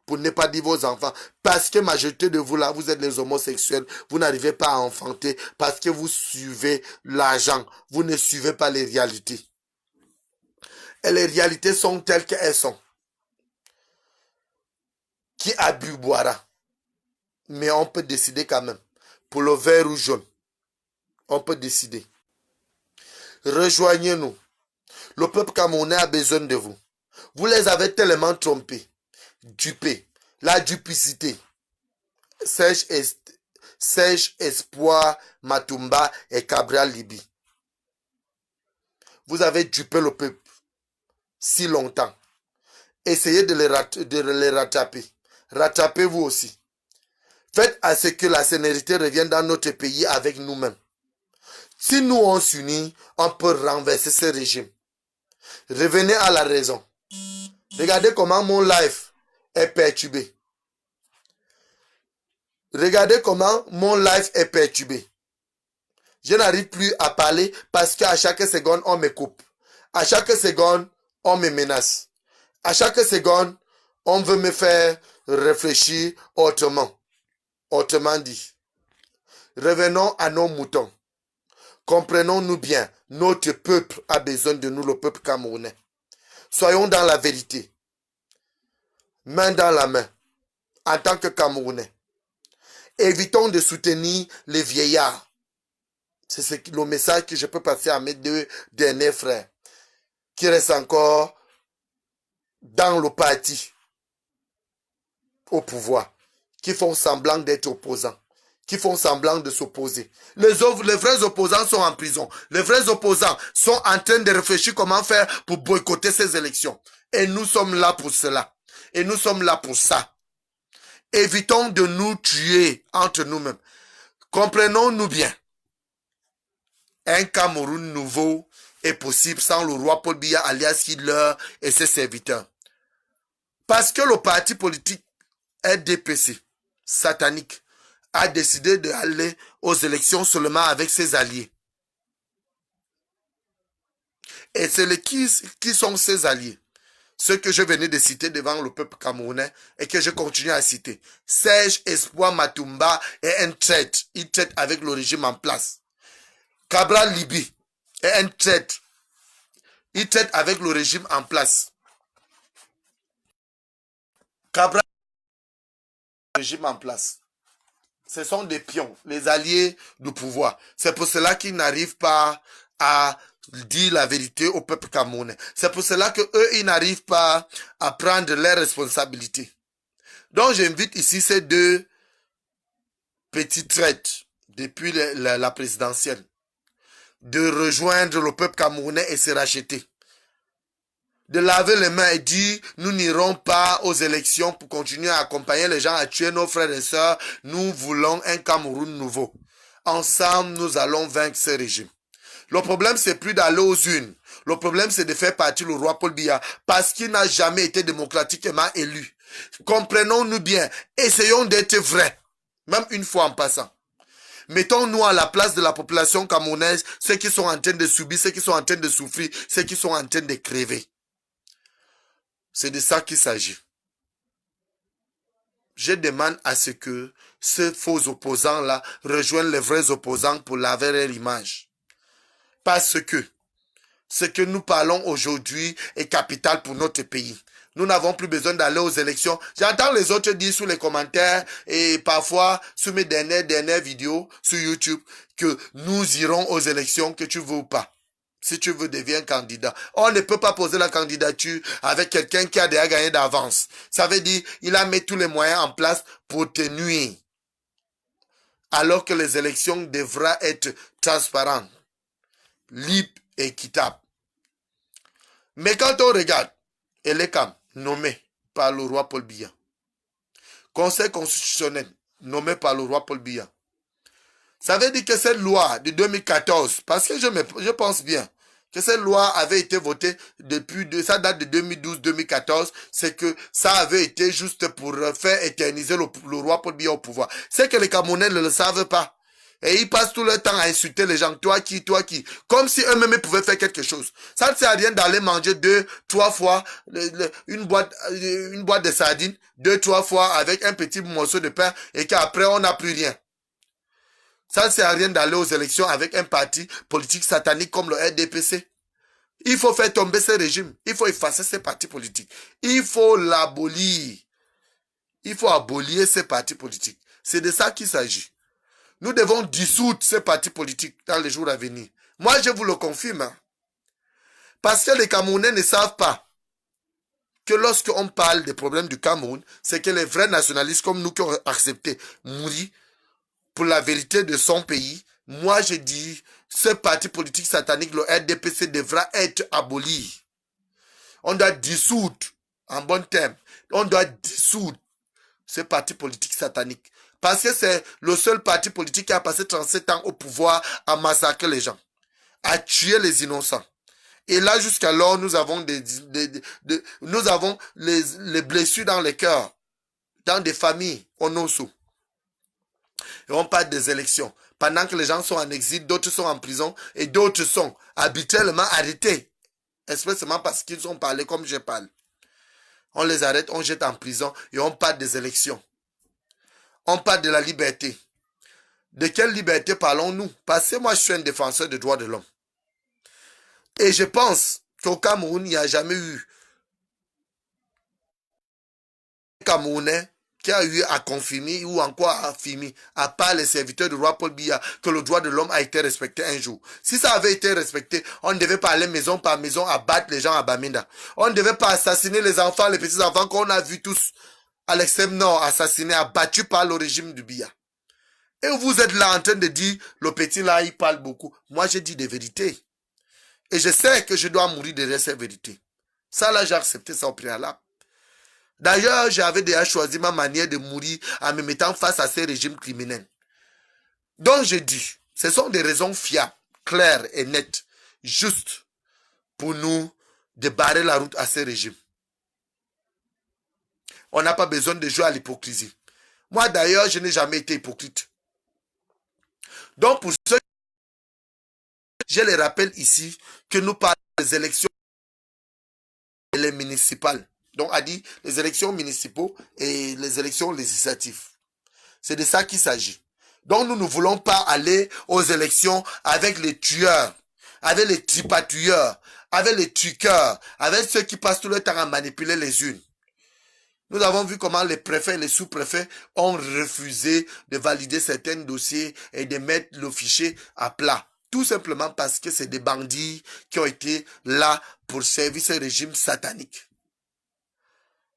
Pour ne pas dire vos enfants. Parce que la majorité de vous là, vous êtes les homosexuels. Vous n'arrivez pas à enfanter parce que vous suivez l'argent. Vous ne suivez pas les réalités. Et les réalités sont telles qu'elles sont. Qui a bu boira. Mais on peut décider quand même. Pour le vert ou jaune. On peut décider. Rejoignez-nous. Le peuple camerounais a besoin de vous. Vous les avez tellement trompés. Dupé, la duplicité. Serge Espoir Matumba et Cabral Libi. Vous avez dupé le peuple si longtemps. Essayez de les rattraper. Rattrapez-vous aussi. Faites à ce que la sénérité revienne dans notre pays avec nous-mêmes. Si nous on s'unit, on peut renverser ce régime. Revenez à la raison. Regardez comment mon life est perturbé. Regardez comment mon life est perturbé. Je n'arrive plus à parler parce qu'à chaque seconde, on me coupe. À chaque seconde, on me menace. À chaque seconde, on veut me faire réfléchir autrement. Autrement dit, revenons à nos moutons. Comprenons-nous bien, notre peuple a besoin de nous, le peuple camerounais. Soyons dans la vérité. Main dans la main, en tant que Camerounais. Évitons de soutenir les vieillards. C'est le message que je peux passer à mes deux derniers frères, qui restent encore dans le parti au pouvoir, qui font semblant d'être opposants, qui font semblant de s'opposer. Les vrais opposants sont en prison. Les vrais opposants sont en train de réfléchir comment faire pour boycotter ces élections. Et nous sommes là pour cela. Et nous sommes là pour ça. Évitons de nous tuer entre nous-mêmes. Comprenons-nous bien. Un Cameroun nouveau est possible sans le roi Paul Biya alias Hitler et ses serviteurs. Parce que le parti politique RDPC, satanique, a décidé d'aller aux élections seulement avec ses alliés. Et c'est qui sont ses alliés? Ceux que je venais de citer devant le peuple camerounais et que je continue à citer. Serge Espoir Matumba est un traître. Il traite avec le régime en place. Cabral Libi est un traître. Il traite avec le régime en place. Cabral le régime en place. Ce sont des pions, les alliés du pouvoir. C'est pour cela qu'ils n'arrivent pas à dire la vérité au peuple camerounais. C'est pour cela que eux, ils n'arrivent pas à prendre leurs responsabilités. Donc, j'invite ici ces deux petits traîtres depuis la présidentielle de rejoindre le peuple camerounais et se racheter. De laver les mains et dire, nous n'irons pas aux élections pour continuer à accompagner les gens à tuer nos frères et sœurs. Nous voulons un Cameroun nouveau. Ensemble, nous allons vaincre ce régime. Le problème, c'est plus d'aller aux urnes. Le problème, c'est de faire partir le roi Paul Biya parce qu'il n'a jamais été démocratiquement élu. Comprenons-nous bien. Essayons d'être vrais. Même une fois en passant. Mettons-nous à la place de la population camerounaise, ceux qui sont en train de subir, ceux qui sont en train de souffrir, ceux qui sont en train de crever. C'est de ça qu'il s'agit. Je demande à ce que ces faux opposants-là rejoignent les vrais opposants pour laver leur image. Parce que ce que nous parlons aujourd'hui est capital pour notre pays. Nous n'avons plus besoin d'aller aux élections. J'entends les autres dire sous les commentaires et parfois sous mes dernières vidéos sur YouTube que nous irons aux élections, que tu veux ou pas. Si tu veux, deviens candidat. On ne peut pas poser la candidature avec quelqu'un qui a déjà gagné d'avance. Ça veut dire il a mis tous les moyens en place pour te nuire. Alors que les élections devraient être transparentes, libres et équitables. Mais quand on regarde, Elekam, nommé par le roi Paul Biya, Conseil constitutionnel, nommé par le roi Paul Biya, ça veut dire que cette loi de 2014, parce que je pense bien que cette loi avait été votée ça date de 2012-2014, c'est que ça avait été juste pour faire éterniser le roi Paul Biya au pouvoir. C'est que les Camerounais ne le savent pas. Et ils passent tout leur temps à insulter les gens. Toi qui. Comme si eux-mêmes pouvaient faire quelque chose. Ça ne sert à rien d'aller manger 2-3 fois une boîte de sardines, 2-3 fois avec un petit morceau de pain et qu'après on n'a plus rien. Ça ne sert à rien d'aller aux élections avec un parti politique satanique comme le RDPC. Il faut faire tomber ce régime. Il faut effacer ces partis politiques. Il faut l'abolir. Il faut abolir ces partis politiques. C'est de ça qu'il s'agit. Nous devons dissoudre ces partis politiques dans les jours à venir. Moi, je vous le confirme. Hein. Parce que les Camerounais ne savent pas que lorsqu'on parle des problèmes du Cameroun, c'est que les vrais nationalistes comme nous qui ont accepté mourir pour la vérité de son pays, moi je dis, ce parti politique satanique, le RDPC, devra être aboli. On doit dissoudre, en bon terme, on doit dissoudre ce parti politique satanique. Parce que c'est le seul parti politique qui a passé 37 ans au pouvoir à massacrer les gens, à tuer les innocents. Et là, jusqu'alors, nous avons nous avons les blessures dans les cœurs, dans des familles, au Nosso. Et on parle des élections. Pendant que les gens sont en exil, d'autres sont en prison et d'autres sont habituellement arrêtés. Expressément parce qu'ils ont parlé comme je parle. On les arrête, on jette en prison et on parle des élections. On parle de la liberté. De quelle liberté parlons-nous? Parce que moi, je suis un défenseur des droits de l'homme. Et je pense qu'au Cameroun, il n'y a jamais eu un Camerounais qui a eu à confirmer ou encore à affirmer, à part les serviteurs du roi Paul Biya, que le droit de l'homme a été respecté un jour. Si ça avait été respecté, on ne devait pas aller maison par maison abattre les gens à Bamenda. On ne devait pas assassiner les enfants, les petits-enfants qu'on a vus tous à l'extrême nord, assassinés, abattus par le régime du Biya. Et vous êtes là en train de dire, le petit là, il parle beaucoup. Moi, je dis des vérités. Et je sais que je dois mourir derrière ces vérités. Ça là, j'ai accepté ça au préalable. D'ailleurs, j'avais déjà choisi ma manière de mourir en me mettant face à ces régimes criminels. Donc je dis, ce sont des raisons fiables, claires et nettes, justes, pour nous de barrer la route à ces régimes. On n'a pas besoin de jouer à l'hypocrisie. Moi d'ailleurs, je n'ai jamais été hypocrite. Donc pour ceux, je les rappelle ici que nous parlons des élections et les municipales. Donc a dit les élections municipaux et les élections législatives. C'est de ça qu'il s'agit. Donc nous ne voulons pas aller aux élections avec les tueurs, avec les tripatouilleurs, avec les truqueurs, avec ceux qui passent tout le temps à manipuler les urnes. Nous avons vu comment les préfets et les sous-préfets ont refusé de valider certains dossiers et de mettre le fichier à plat. Tout simplement parce que c'est des bandits qui ont été là pour servir ce régime satanique.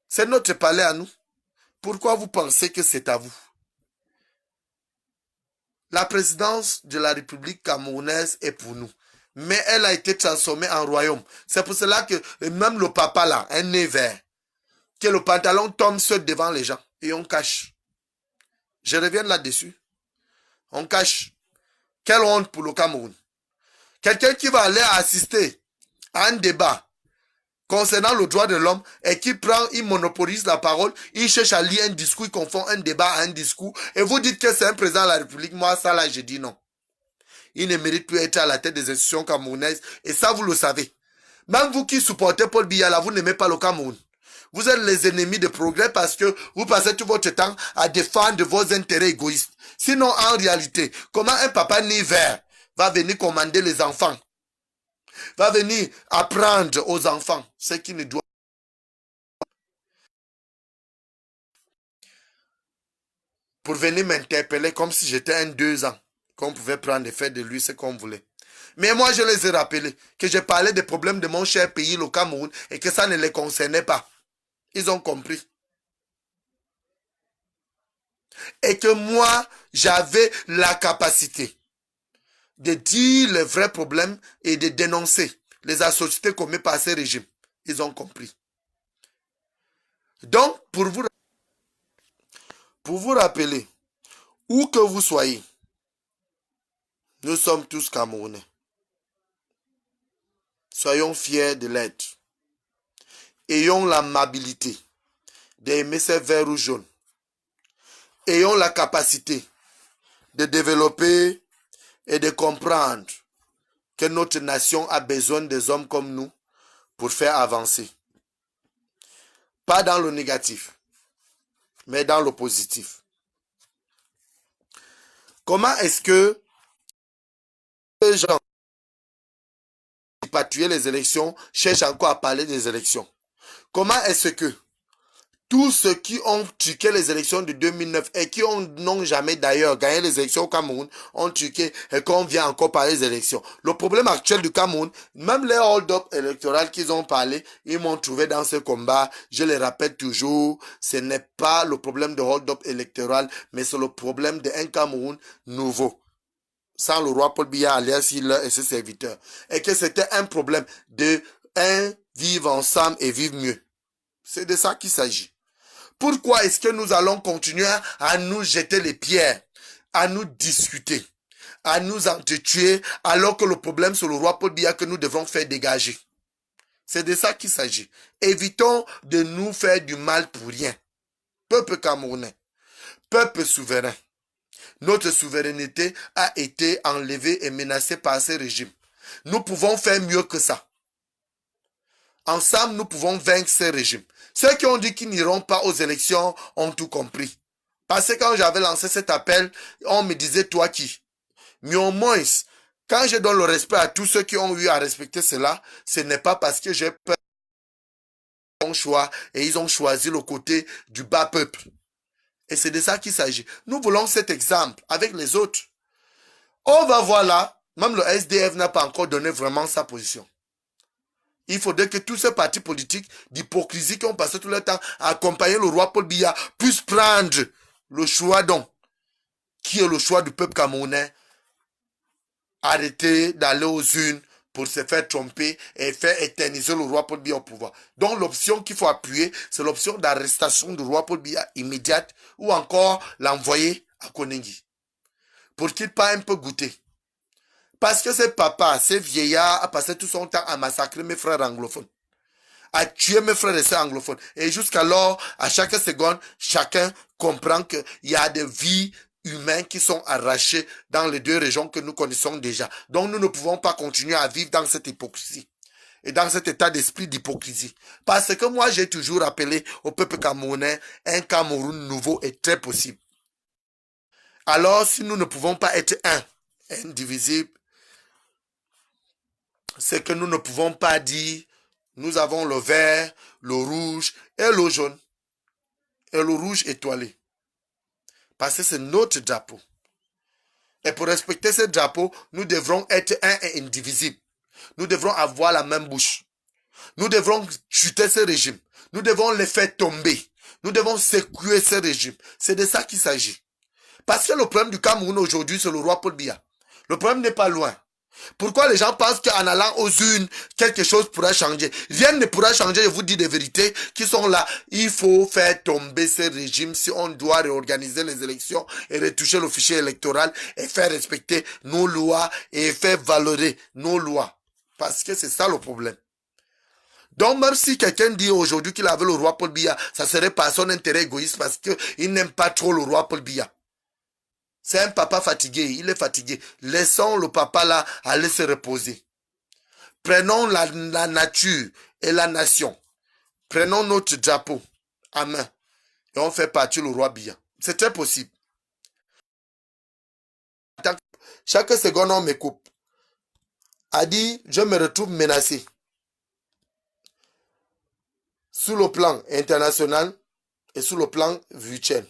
C'est notre palais à nous. Pourquoi vous pensez que c'est à vous? La présidence de la République camerounaise est pour nous. Mais elle a été transformée en royaume. C'est pour cela que même le papa là, un nez vert, que le pantalon tombe seul devant les gens et on cache. Je reviens là-dessus. On cache. Quelle honte pour le Cameroun. Quelqu'un qui va aller assister à un débat concernant le droit de l'homme et qui prend, il monopolise la parole, il cherche à lire un discours, il confond un débat à un discours et vous dites que c'est un président de la République. Moi, ça là, je dis non. Il ne mérite plus être à la tête des institutions camerounaises et ça, vous le savez. Même vous qui supportez Paul Biya là, vous n'aimez pas le Cameroun. Vous êtes les ennemis de progrès parce que vous passez tout votre temps à défendre vos intérêts égoïstes. Sinon, en réalité, comment un papa né vert va venir commander les enfants? Va venir apprendre aux enfants ce qui ne doit pour venir m'interpeller comme si j'étais un 2 ans, qu'on pouvait prendre et faire de lui ce qu'on voulait. Mais moi, je les ai rappelés que j'ai parlé des problèmes de mon cher pays, le Cameroun, et que ça ne les concernait pas. Ils ont compris. Et que moi, j'avais la capacité de dire les vrais problèmes et de dénoncer les atrocités commises par ces régimes. Ils ont compris. Donc, pour vous rappeler, où que vous soyez, nous sommes tous Camerounais. Soyons fiers de l'être. Ayons l'amabilité d'aimer ces verts ou jaunes. Ayons la capacité de développer et de comprendre que notre nation a besoin des hommes comme nous pour faire avancer. Pas dans le négatif, mais dans le positif. Comment est-ce que les gens qui patrouillent les élections cherchent encore à parler des élections? Comment est-ce que tous ceux qui ont truqué les élections de 2009 et qui n'ont jamais d'ailleurs gagné les élections au Cameroun ont truqué et qu'on vient encore parler des élections? Le problème actuel du Cameroun, même les hold-up électoraux qu'ils ont parlé, ils m'ont trouvé dans ce combat. Je le répète toujours, ce n'est pas le problème de hold-up électoral, mais c'est le problème d'un Cameroun nouveau, sans le roi Paul Biya alias Hitler et ses serviteurs. Et que c'était un problème de vivre ensemble et vivre mieux. C'est de ça qu'il s'agit. Pourquoi est-ce que nous allons continuer à nous jeter les pierres, à nous discuter, à nous entretuer, alors que le problème c'est le roi Paul Biya que nous devons faire dégager? C'est de ça qu'il s'agit. Évitons de nous faire du mal pour rien. Peuple camerounais, peuple souverain, notre souveraineté a été enlevée et menacée par ce régime. Nous pouvons faire mieux que ça. Ensemble, nous pouvons vaincre ce régime. Ceux qui ont dit qu'ils n'iront pas aux élections ont tout compris. Parce que quand j'avais lancé cet appel, on me disait, toi qui? Mais au moins, quand je donne le respect à tous ceux qui ont eu à respecter cela, ce n'est pas parce que j'ai peur de mon choix et ils ont choisi le côté du bas peuple. Et c'est de ça qu'il s'agit. Nous voulons cet exemple avec les autres. On va voir là, même le SDF n'a pas encore donné vraiment sa position. Il faudrait que tous ces partis politiques d'hypocrisie qui ont passé tout leur temps à accompagner le roi Paul Biya puissent prendre le choix donc, qui est le choix du peuple camerounais, arrêter d'aller aux urnes pour se faire tromper et faire éterniser le roi Paul Biya au pouvoir. Donc l'option qu'il faut appuyer, c'est l'option d'arrestation du roi Paul Biya immédiate ou encore l'envoyer à Konengi pour qu'il pas un peu goûter. Parce que ce papa, ce vieillard a passé tout son temps à massacrer mes frères anglophones, à tuer mes frères et sœurs anglophones. Et jusqu'alors, à chaque seconde, chacun comprend qu'il y a des vies humaines qui sont arrachées dans les deux régions que nous connaissons déjà. Donc nous ne pouvons pas continuer à vivre dans cette hypocrisie et dans cet état d'esprit d'hypocrisie. Parce que moi, j'ai toujours appelé au peuple camerounais, un Cameroun nouveau est très possible. Alors, si nous ne pouvons pas être indivisible, c'est que nous ne pouvons pas dire nous avons le vert, le rouge et le jaune et le rouge étoilé. Parce que c'est notre drapeau. Et pour respecter ce drapeau, nous devrons être un et indivisible. Nous devrons avoir la même bouche. Nous devrons chuter ce régime. Nous devons les faire tomber. Nous devons secouer ce régime. C'est de ça qu'il s'agit. Parce que le problème du Cameroun aujourd'hui, c'est le roi Paul Biya. Le problème n'est pas loin. Pourquoi les gens pensent qu'en allant aux urnes, quelque chose pourra changer? Rien ne pourra changer, je vous dis des vérités qui sont là. Il faut faire tomber ce régime si on doit réorganiser les élections et retoucher le fichier électoral et faire respecter nos lois et faire valorer nos lois. Parce que c'est ça le problème. Donc même si quelqu'un dit aujourd'hui qu'il avait le roi Paul Biya, ça serait par son intérêt égoïste parce qu'il n'aime pas trop le roi Paul Biya. C'est un papa fatigué, il est fatigué. Laissons le papa là aller se reposer. Prenons la nature et la nation. Prenons notre drapeau à main et on fait partir le roi Biya. C'est très possible. Chaque seconde on me coupe. A dit, je me retrouve menacé. Sur le plan international et sur le plan virtuel.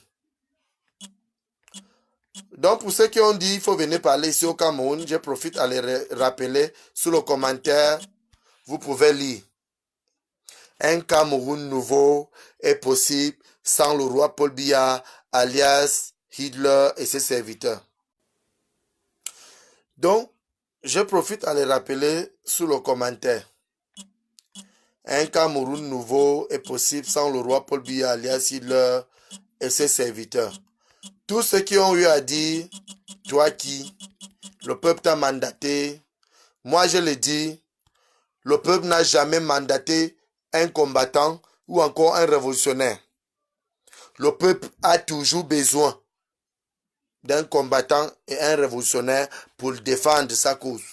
Donc, pour ceux qui ont dit qu'il faut venir parler ici au Cameroun, je profite à les rappeler sous le commentaire. Vous pouvez lire. Un Cameroun nouveau est possible sans le roi Paul Biya, alias Hitler et ses serviteurs. Donc, je profite à les rappeler sous le commentaire. Un Cameroun nouveau est possible sans le roi Paul Biya, alias Hitler et ses serviteurs. Tous ceux qui ont eu à dire, toi qui, le peuple t'a mandaté, moi je le dis, le peuple n'a jamais mandaté un combattant ou encore un révolutionnaire. Le peuple a toujours besoin d'un combattant et un révolutionnaire pour défendre sa cause.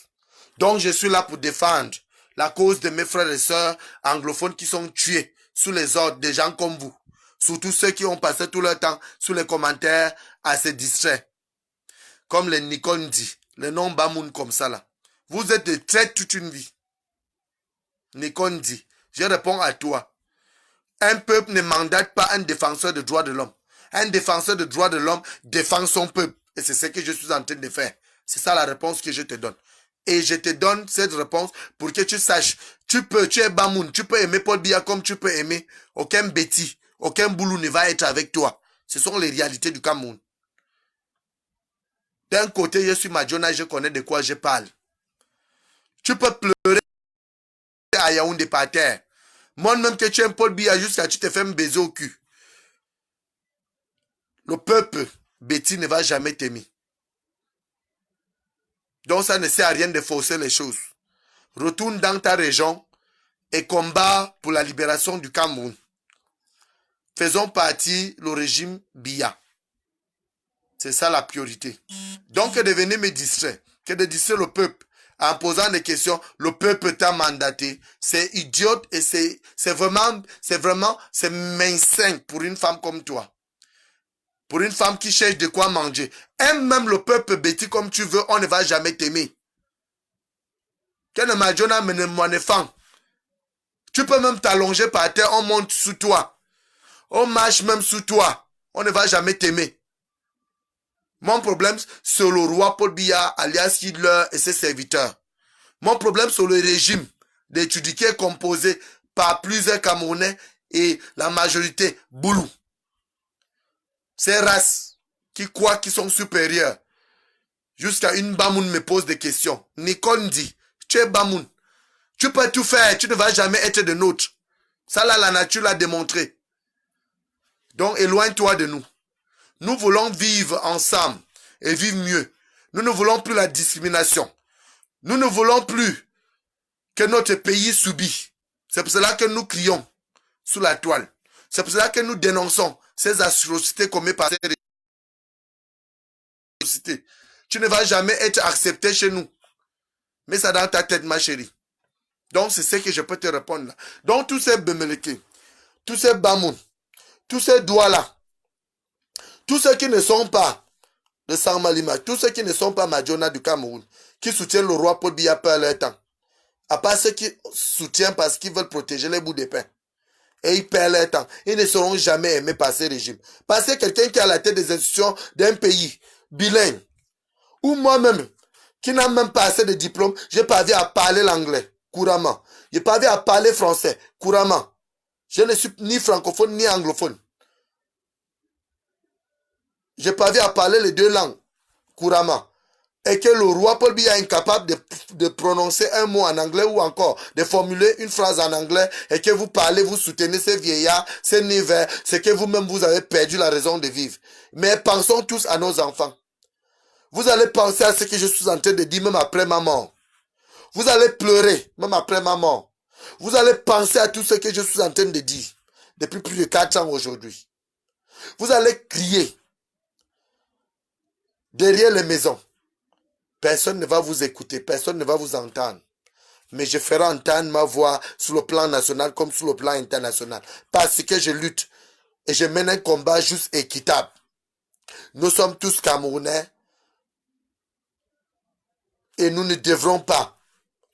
Donc je suis là pour défendre la cause de mes frères et sœurs anglophones qui sont tués sous les ordres de gens comme vous. Surtout ceux qui ont passé tout leur temps sous les commentaires à se distraire. Comme les Nikondi, les noms Bamoun comme ça là. Vous êtes des traîtres toute une vie. Nikondi, je réponds à toi. Un peuple ne mandate pas un défenseur des droits de l'homme. Un défenseur des droits de l'homme défend son peuple. Et c'est ce que je suis en train de faire. C'est ça la réponse que je te donne. Et je te donne cette réponse pour que tu saches. Tu es Bamoun, tu peux aimer Paul Biya comme tu peux aimer. Aucun Betty, aucun Boulou ne va être avec toi. Ce sont les réalités du Cameroun. D'un côté, je suis Madjona, je connais de quoi je parle. Tu peux pleurer à Yaoundé par terre. Moi-même que tu aimes Paul Biya jusqu'à tu te fais me baiser au cul. Le peuple, Betty, ne va jamais t'aimer. Donc ça ne sert à rien de forcer les choses. Retourne dans ta région et combat pour la libération du Cameroun. Faisons partie le régime Biya. C'est ça la priorité. Donc que de venir me distraire, que de distraire le peuple en posant des questions, le peuple t'a mandaté. C'est idiote et c'est vraiment mince pour une femme comme toi. Pour une femme qui cherche de quoi manger. Aime même le peuple Betty comme tu veux, on ne va jamais t'aimer. Que ne m'a dit mon enfant. Tu peux même t'allonger par terre, on monte sous toi. On marche même sous toi. On ne va jamais t'aimer. Mon problème, c'est le roi Paul Biya, alias Hitler et ses serviteurs. Mon problème, c'est le régime d'étudier qui est composé par plusieurs Camerounais et la majorité Boulou. Ces races qui croient qu'ils sont supérieures. Jusqu'à une Bamoun me pose des questions. Nikondi, tu es Bamoun. Tu peux tout faire, tu ne vas jamais être de nôtre. Ça là, la nature l'a démontré. Donc éloigne-toi de nous. Nous voulons vivre ensemble et vivre mieux. Nous ne voulons plus la discrimination. Nous ne voulons plus que notre pays subit. C'est pour cela que nous crions sous la toile. C'est pour cela que nous dénonçons ces atrocités commises par ces atrocités. Tu ne vas jamais être accepté chez nous. Mets ça dans ta tête, ma chérie. Donc, c'est ce que je peux te répondre là. Donc, tous ces Bemeleke, tous ces Bamoun, tous ces Douala, tous ceux qui ne sont pas de Sanmalima, tous ceux qui ne sont pas Madjona du Cameroun, qui soutiennent le roi Paul Biya par leur temps, à part ceux qui soutiennent parce qu'ils veulent protéger les bouts de pain, et ils perdent leur temps, ils ne seront jamais aimés par ces régimes. Parce que quelqu'un qui est à la tête des institutions d'un pays bilingue, ou moi-même, qui n'a même pas assez de diplôme, j'ai pas vu à parler l'anglais couramment. J'ai pas vu à parler français couramment. Je ne suis ni francophone ni anglophone. J'ai pas vu à parler les deux langues couramment. Et que le roi Paul Biya est incapable de prononcer un mot en anglais ou encore de formuler une phrase en anglais et que vous parlez, vous soutenez ces vieillards, ces neveux, c'est que vous-même vous avez perdu la raison de vivre. Mais pensons tous à nos enfants. Vous allez penser à ce que je suis en train de dire même après ma mort. Vous allez pleurer même après ma mort. Vous allez penser à tout ce que je suis en train de dire depuis plus de 4 ans aujourd'hui. Vous allez crier derrière les maisons. Personne ne va vous écouter, personne ne va vous entendre. Mais je ferai entendre ma voix sur le plan national comme sur le plan international. Parce que je lutte et je mène un combat juste et équitable. Nous sommes tous Camerounais et nous ne devrons pas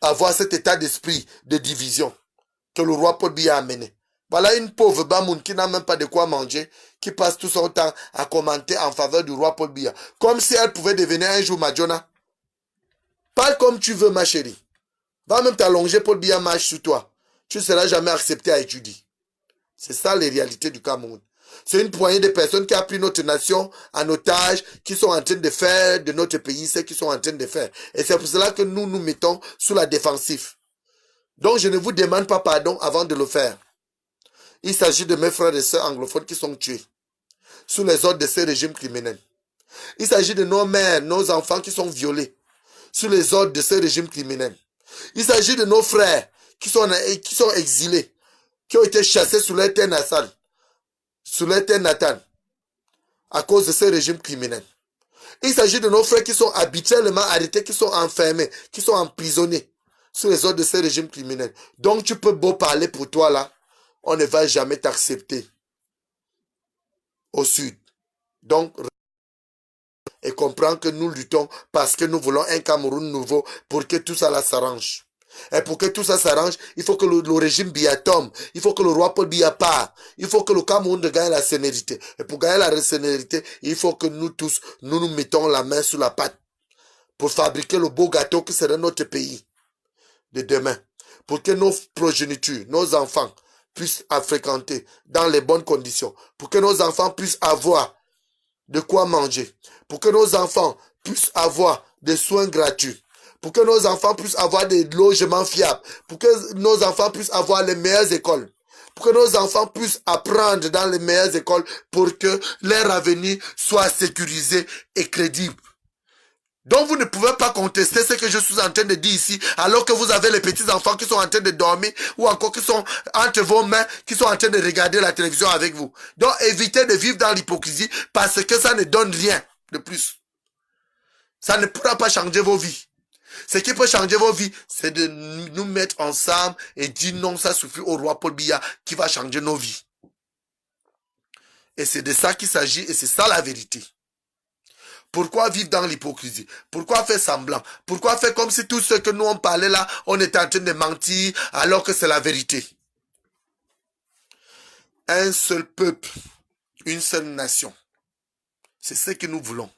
avoir cet état d'esprit de division que le roi Paul Biya a mené. Voilà une pauvre Bamoun qui n'a même pas de quoi manger, qui passe tout son temps à commenter en faveur du roi Paul Biya. Comme si elle pouvait devenir un jour Madjona. Parle comme tu veux, ma chérie. Va même t'allonger, Paul Biya marche sur toi. Tu ne seras jamais accepté à étudier. C'est ça les réalités du Cameroun. C'est une poignée de personnes qui a pris notre nation en otage, qui sont en train de faire de notre pays ce qu'ils sont en train de faire. Et c'est pour cela que nous nous mettons sous la défensive. Donc je ne vous demande pas pardon avant de le faire. Il s'agit de mes frères et sœurs anglophones qui sont tués sous les ordres de ces régimes criminels. Il s'agit de nos mères, nos enfants qui sont violés sous les ordres de ces régimes criminels. Il s'agit de nos frères qui sont exilés, qui ont été chassés sous leur terre natale, à cause de ces régimes criminels. Il s'agit de nos frères qui sont habituellement arrêtés, qui sont enfermés, qui sont emprisonnés sous les ordres de ces régimes criminels. Donc tu peux beau parler pour toi là, on ne va jamais t'accepter au sud. Donc, et comprends que nous luttons parce que nous voulons un Cameroun nouveau pour que tout ça là s'arrange. Et pour que tout ça s'arrange, il faut que le régime Biya tombe. Il faut que le roi Paul Biya part. Il faut que le Cameroun gagne la sénérité. Et pour gagner la sénérité, il faut que nous tous, nous mettons la main sur la pâte pour fabriquer le beau gâteau que sera notre pays de demain. Pour que nos progénitures, nos enfants puissent fréquenter dans les bonnes conditions. Pour que nos enfants puissent avoir de quoi manger. Pour que nos enfants puissent avoir des soins gratuits. Pour que nos enfants puissent avoir des logements fiables. Pour que nos enfants puissent avoir les meilleures écoles. Pour que nos enfants puissent apprendre dans les meilleures écoles pour que leur avenir soit sécurisé et crédible. Donc vous ne pouvez pas contester ce que je suis en train de dire ici, alors que vous avez les petits enfants qui sont en train de dormir ou encore qui sont entre vos mains, qui sont en train de regarder la télévision avec vous. Donc évitez de vivre dans l'hypocrisie parce que ça ne donne rien de plus. Ça ne pourra pas changer vos vies. Ce qui peut changer vos vies, c'est de nous mettre ensemble et dire non, ça suffit au roi Paul Biya qui va changer nos vies. Et c'est de ça qu'il s'agit et c'est ça la vérité. Pourquoi vivre dans l'hypocrisie? Pourquoi faire semblant? Pourquoi faire comme si tout ce que nous on parlait là, on était en train de mentir alors que c'est la vérité? Un seul peuple, une seule nation. C'est ce que nous voulons.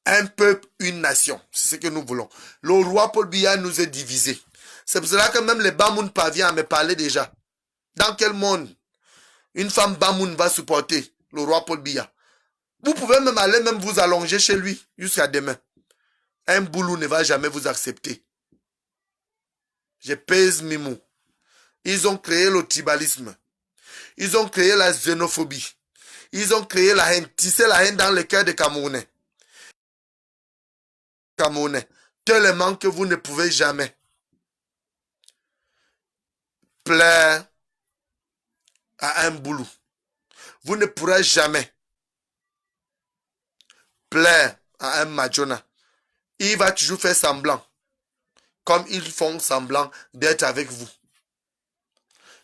Un peuple, une nation. C'est ce que nous voulons. Le roi Paul Biya nous est divisé. C'est pour cela que même les Bamoun parviennent à me parler déjà. Dans quel monde une femme Bamoun va supporter le roi Paul Biya? Vous pouvez même aller même vous allonger chez lui jusqu'à demain. Un boulot ne va jamais vous accepter. Je pèse mes mots. Ils ont créé le tribalisme. Ils ont créé la xénophobie. Ils ont créé la haine, tissé la haine dans le cœur des Camerounais. Tellement que vous ne pouvez jamais plaire à un boulot. Vous ne pourrez jamais plaire à un Madjona. Il va toujours faire semblant, comme ils font semblant d'être avec vous.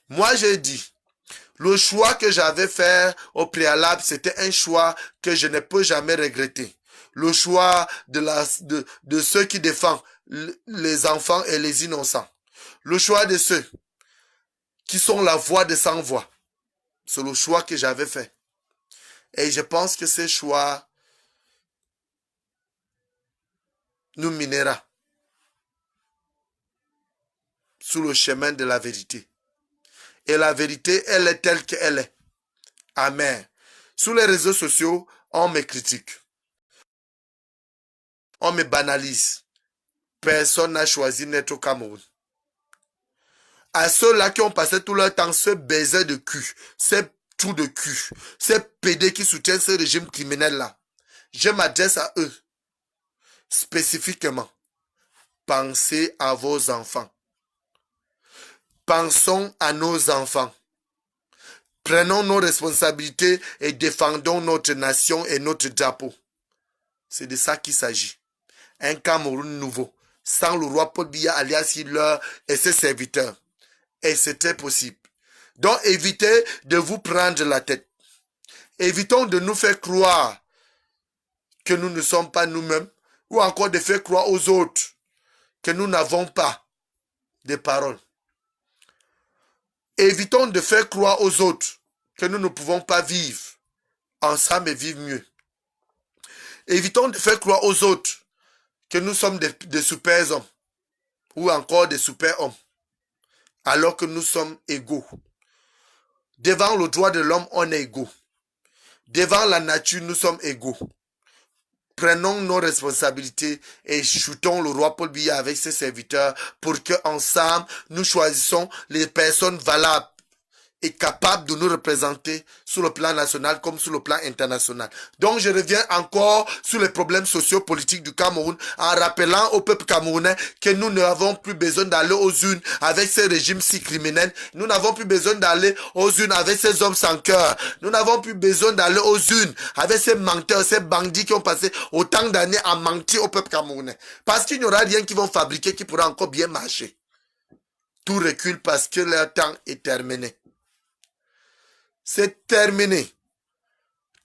Moi, j'ai dit, le choix que j'avais fait au préalable, c'était un choix que je ne peux jamais regretter. Le choix de ceux qui défendent les enfants et les innocents. Le choix de ceux qui sont la voix des sans-voix. C'est le choix que j'avais fait. Et je pense que ce choix nous mènera sur le chemin de la vérité. Et la vérité, elle est telle qu'elle est. Amen. Sur les réseaux sociaux, on me critique. On me banalise. Personne n'a choisi d'être au Cameroun. À ceux-là qui ont passé tout leur temps ce baiser de cul, ces trous de cul, ces pédés qui soutiennent ce régime criminel-là, je m'adresse à eux spécifiquement. Pensez à vos enfants. Pensons à nos enfants. Prenons nos responsabilités et défendons notre nation et notre drapeau. C'est de ça qu'il s'agit. Un Cameroun nouveau, sans le roi Paul Biya alias Hitler et ses serviteurs. Et c'est très possible. Donc évitez de vous prendre la tête. Évitons de nous faire croire que nous ne sommes pas nous-mêmes ou encore de faire croire aux autres que nous n'avons pas de parole. Évitons de faire croire aux autres que nous ne pouvons pas vivre ensemble et vivre mieux. Évitons de faire croire aux autres que nous sommes des super-hommes ou encore des super-hommes, alors que nous sommes égaux. Devant le droit de l'homme, on est égaux. Devant la nature, nous sommes égaux. Prenons nos responsabilités et shootons le roi Paul Biya avec ses serviteurs pour que ensemble nous choisissons les personnes valables et capable de nous représenter sur le plan national comme sur le plan international. Donc je reviens encore sur les problèmes sociopolitiques du Cameroun en rappelant au peuple camerounais que nous n'avons plus besoin d'aller aux urnes avec ces régimes si criminels. Nous n'avons plus besoin d'aller aux urnes avec ces hommes sans cœur. Nous n'avons plus besoin d'aller aux urnes avec ces menteurs, ces bandits qui ont passé autant d'années à mentir au peuple camerounais. Parce qu'il n'y aura rien qu'ils vont fabriquer qui pourra encore bien marcher. Tout recule parce que leur temps est terminé. C'est terminé.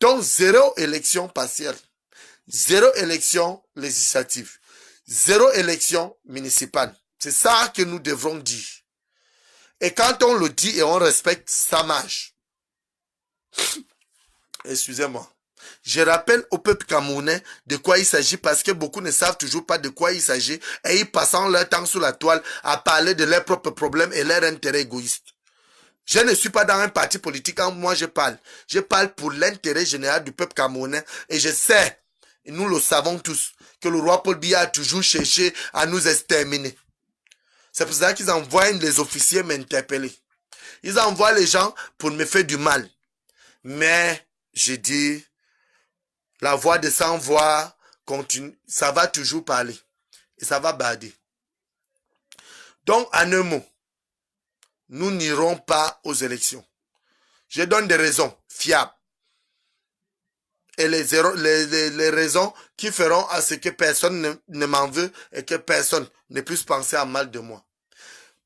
Donc, zéro élection partielle, zéro élection législative, zéro élection municipale. C'est ça que nous devrons dire. Et quand on le dit et on respecte, ça marche. Excusez-moi. Je rappelle au peuple camerounais de quoi il s'agit parce que beaucoup ne savent toujours pas de quoi il s'agit et ils passent leur temps sur la toile à parler de leurs propres problèmes et leurs intérêts égoïstes. Je ne suis pas dans un parti politique quand moi je parle. Je parle pour l'intérêt général du peuple camerounais. Et je sais, et nous le savons tous, que le roi Paul Biya a toujours cherché à nous exterminer. C'est pour ça qu'ils envoient les officiers m'interpeller. Ils envoient les gens pour me faire du mal. Mais, je dis, la voix de sans voix continue. Ça va toujours parler. Et ça va bader. Donc, en un mot, nous n'irons pas aux élections. Je donne des raisons fiables. Et les raisons qui feront à ce que personne ne m'en veut et que personne ne puisse penser à mal de moi.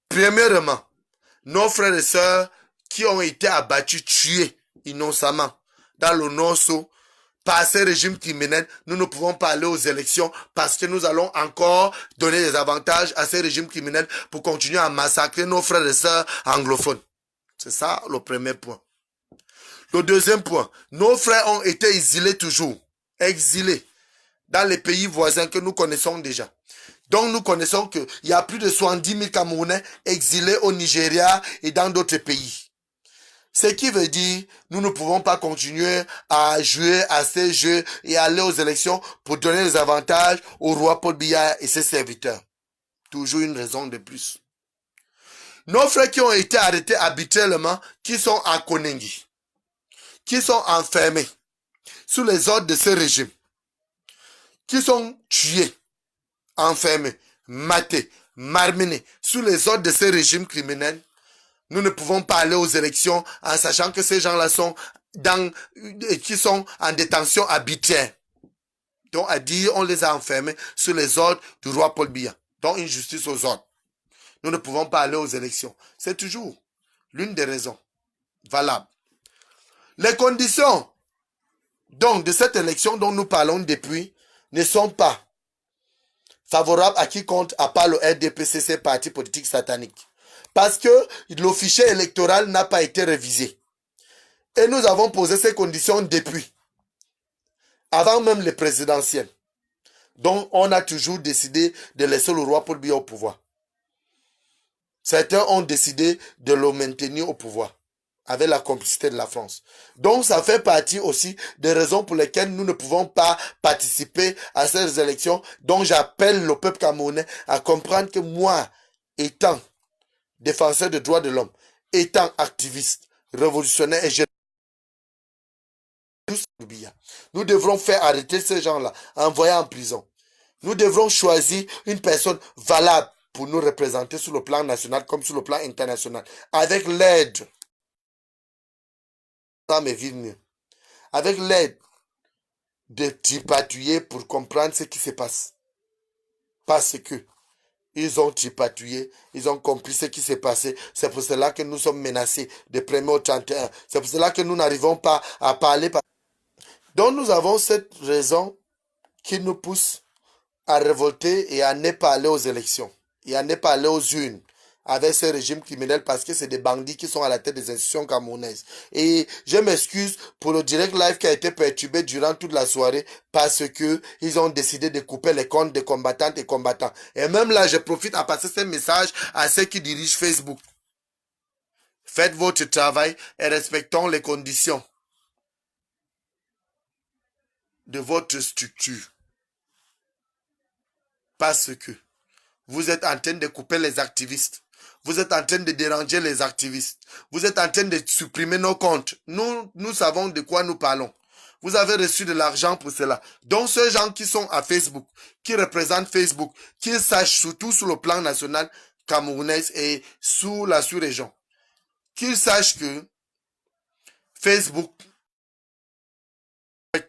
Premièrement, nos frères et sœurs qui ont été abattus, tués innocemment dans le Nord-So par ces régimes criminels, nous ne pouvons pas aller aux élections parce que nous allons encore donner des avantages à ces régimes criminels pour continuer à massacrer nos frères et sœurs anglophones. C'est ça le premier point. Le deuxième point, nos frères ont été exilés toujours, exilés dans les pays voisins que nous connaissons déjà. Donc nous connaissons qu'il y a plus de 70 000 Camerounais exilés au Nigeria et dans d'autres pays. Ce qui veut dire, nous ne pouvons pas continuer à jouer à ces jeux et aller aux élections pour donner des avantages au roi Paul Biya et ses serviteurs. Toujours une raison de plus. Nos frères qui ont été arrêtés arbitrairement, qui sont à Konengi, qui sont enfermés sous les ordres de ce régime, qui sont tués, enfermés, matés, marminés sous les ordres de ce régime criminel, nous ne pouvons pas aller aux élections en sachant que ces gens-là sont qui sont en détention arbitraire. Donc, à dire, on les a enfermés sous les ordres du roi Paul Biya. Donc, une justice aux ordres. Nous ne pouvons pas aller aux élections. C'est toujours l'une des raisons valables. Les conditions donc de cette élection dont nous parlons depuis ne sont pas favorables à quiconque à part le RDPC, parti politique satanique. Parce que le fichier électoral n'a pas été révisé. Et nous avons posé ces conditions depuis, avant même les présidentielles. Donc on a toujours décidé de laisser le roi Paul Biya au pouvoir. Certains ont décidé de le maintenir au pouvoir, avec la complicité de la France. Donc ça fait partie aussi des raisons pour lesquelles nous ne pouvons pas participer à ces élections. Donc j'appelle le peuple camerounais à comprendre que moi, étant défenseur des droits de l'homme, étant activiste, révolutionnaire et je nous devrons faire arrêter ces gens-là, envoyer en prison. Nous devrons choisir une personne valable pour nous représenter sur le plan national comme sur le plan international, avec l'aide mais vivre mieux. Avec l'aide de tripatouiller pour comprendre ce qui se passe. Parce que ils ont tripatouillé, ils ont compris ce qui s'est passé. C'est pour cela que nous sommes menacés de 1er au 31. C'est pour cela que nous n'arrivons pas à parler. Donc nous avons cette raison qui nous pousse à révolter et à ne pas aller aux élections. Et à ne pas aller aux urnes. avec ce régime criminel parce que c'est des bandits qui sont à la tête des institutions camerounaises. Et je m'excuse pour le direct live qui a été perturbé durant toute la soirée parce que ils ont décidé de couper les comptes des combattantes et combattants. Et même là, je profite à passer ce message à ceux qui dirigent Facebook. Faites votre travail et respectons les conditions de votre structure. Parce que vous êtes en train de couper les activistes. Vous êtes en train de déranger les activistes. Vous êtes en train de supprimer nos comptes. Nous savons de quoi nous parlons. Vous avez reçu de l'argent pour cela. Donc, ceux gens qui sont à Facebook, qui représentent Facebook, qu'ils sachent surtout sur le plan national camerounais et sous la sous-région, qu'ils sachent que Facebook